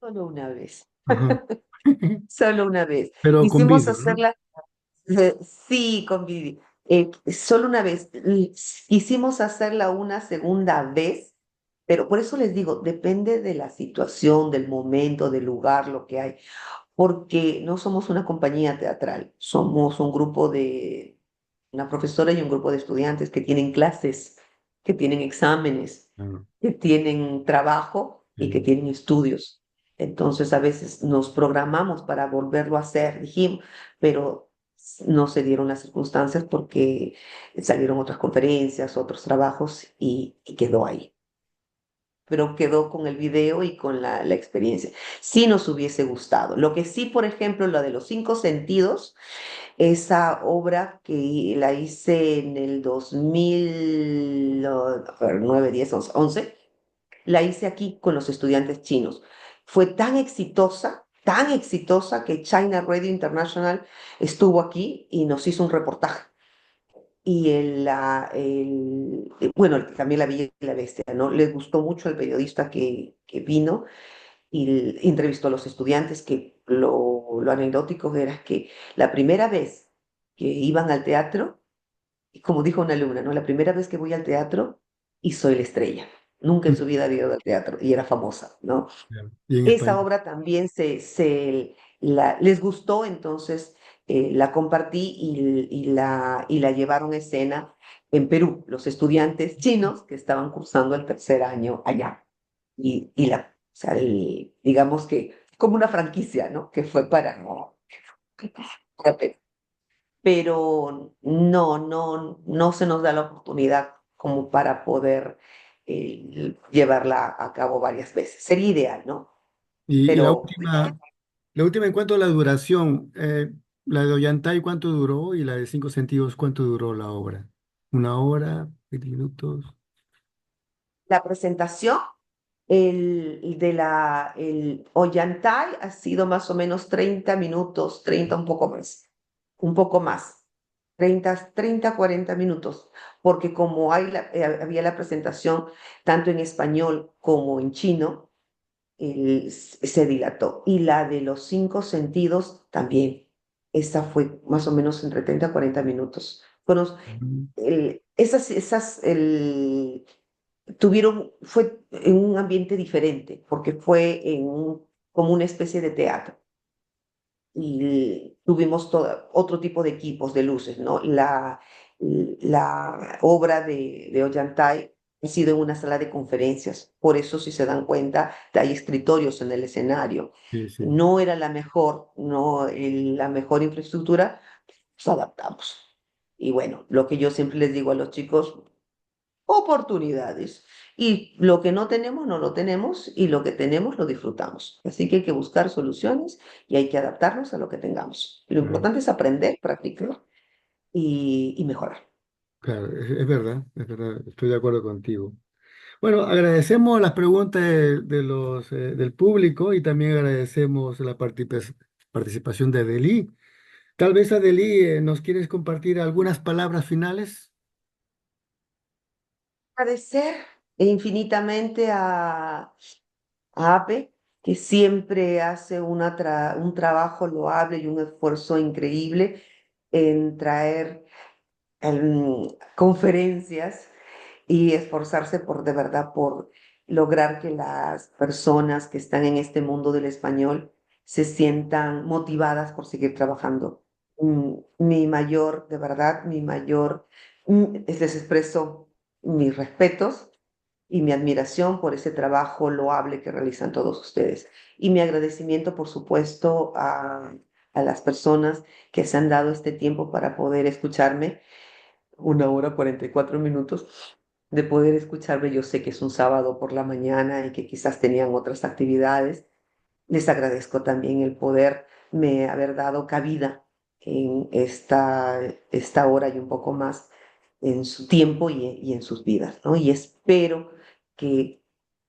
Solo una vez, Ajá. solo una vez. Pero con Quisimos vídeo, ¿no? hacerla, sí, con Vivi, solo una vez. Quisimos hacerla una segunda vez, pero por eso les digo, depende de la situación, del momento, del lugar, lo que hay, porque no somos una compañía teatral, somos un grupo de una profesora y un grupo de estudiantes que tienen clases, que tienen exámenes, Ah, que tienen trabajo y que sí. tienen estudios. Entonces a veces nos programamos para volverlo a hacer, dijimos, pero no se dieron las circunstancias porque salieron otras conferencias, otros trabajos y quedó ahí. Pero quedó con el video y con la experiencia. Sí nos hubiese gustado. Lo que sí, por ejemplo, la de los cinco sentidos, esa obra que la hice en el 2009, 10, 11, la hice aquí con los estudiantes chinos. Fue tan exitosa que China Radio International estuvo aquí y nos hizo un reportaje. Y bueno, también La Bella y la Bestia, ¿no? Les gustó mucho el periodista que vino y entrevistó a los estudiantes, que lo anecdótico era que la primera vez que iban al teatro, y como dijo una alumna, ¿no? La primera vez que voy al teatro y soy la estrella. Nunca en su vida había ido al teatro y era famosa, ¿no? Claro. Y en Esa español. obra también les gustó, entonces la compartí y la llevaron a escena en Perú, los estudiantes chinos que estaban cursando el tercer año allá. O sea, digamos que como una franquicia, ¿no? Que fue para Perú. Pero no se nos da la oportunidad como para poder llevarla a cabo varias veces. Sería ideal, ¿no? Y Pero la última en cuanto a la duración, la de Ollantay, ¿cuánto duró? Y la de Cinco Sentidos, ¿cuánto duró la obra? ¿Una hora? ¿20 minutos? la presentación el Ollantay ha sido más o menos 30 minutos, 30 un poco más, 40 minutos, porque como había la presentación tanto en español como en chino, se dilató. Y la de los cinco sentidos también, esa fue más o menos entre 30 y 40 minutos. Bueno, Mm. fue en un ambiente diferente, porque fue como una especie de teatro. Y tuvimos otro tipo de equipos de luces, ¿no? La obra de Ollantay ha sido en una sala de conferencias, por eso si se dan cuenta, hay escritorios en el escenario. Sí, sí. No era la mejor, no la mejor infraestructura, nos adaptamos. Y bueno, lo que yo siempre les digo a los chicos, oportunidades. Y lo que no tenemos, no lo tenemos, y lo que tenemos, lo disfrutamos. Así que hay que buscar soluciones y hay que adaptarnos a lo que tengamos. Lo Claro, importante es aprender, practicar y mejorar. claro, es verdad, estoy de acuerdo contigo. Bueno, agradecemos las preguntas del público y también agradecemos la participación de Adelí. Tal vez, Adelí, ¿nos quieres compartir algunas palabras finales? Agradecer infinitamente a APE, que siempre hace un trabajo loable y un esfuerzo increíble en traer conferencias y esforzarse por de verdad por lograr que las personas que están en este mundo del español se sientan motivadas por seguir trabajando. Mi mayor, de verdad, les expreso mis respetos y mi admiración por ese trabajo loable que realizan todos ustedes. Y mi agradecimiento, por supuesto, a las personas que se han dado este tiempo para poder escucharme, 1 hora 44 minutos, de poder escucharme. Yo sé que es un sábado por la mañana y que quizás tenían otras actividades. Les agradezco también el poderme haber dado cabida en esta hora y un poco más en su tiempo y en sus vidas, ¿no? Y espero que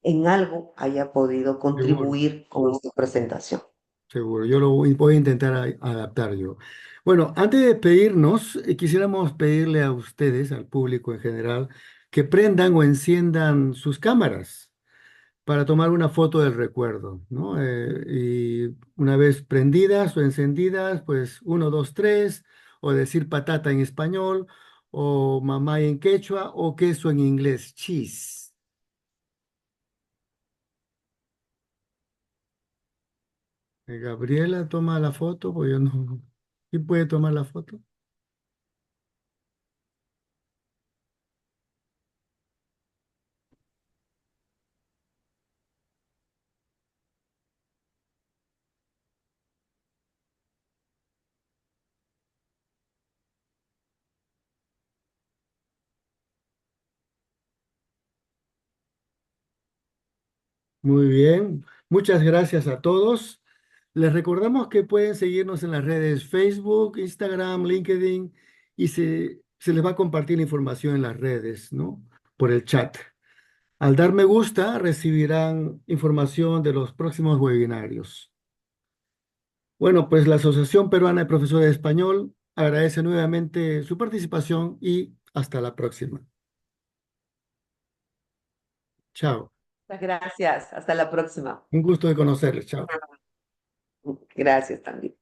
en algo haya podido Seguro. contribuir con esta presentación. Seguro, yo lo voy a intentar adaptar yo. Bueno, antes de despedirnos, quisiéramos pedirle a ustedes, al público en general, que prendan o enciendan sus cámaras para tomar una foto del recuerdo, ¿no? Y una vez prendidas o encendidas, pues uno, dos, tres, o decir patata en español, o mamá en quechua, o queso en inglés, cheese. Gabriela toma la foto, pues yo no. ¿Quién puede tomar la foto? Muy bien, muchas gracias a todos. Les recordamos que pueden seguirnos en las redes Facebook, Instagram, LinkedIn y se les va a compartir la información en las redes, ¿no? Por el chat. Al dar me gusta, recibirán información de los próximos webinarios. Bueno, pues la Asociación Peruana de Profesores de Español agradece nuevamente su participación y hasta la próxima. Chao. Muchas gracias. Hasta la próxima. Un gusto de conocerles. Chao. Gracias también.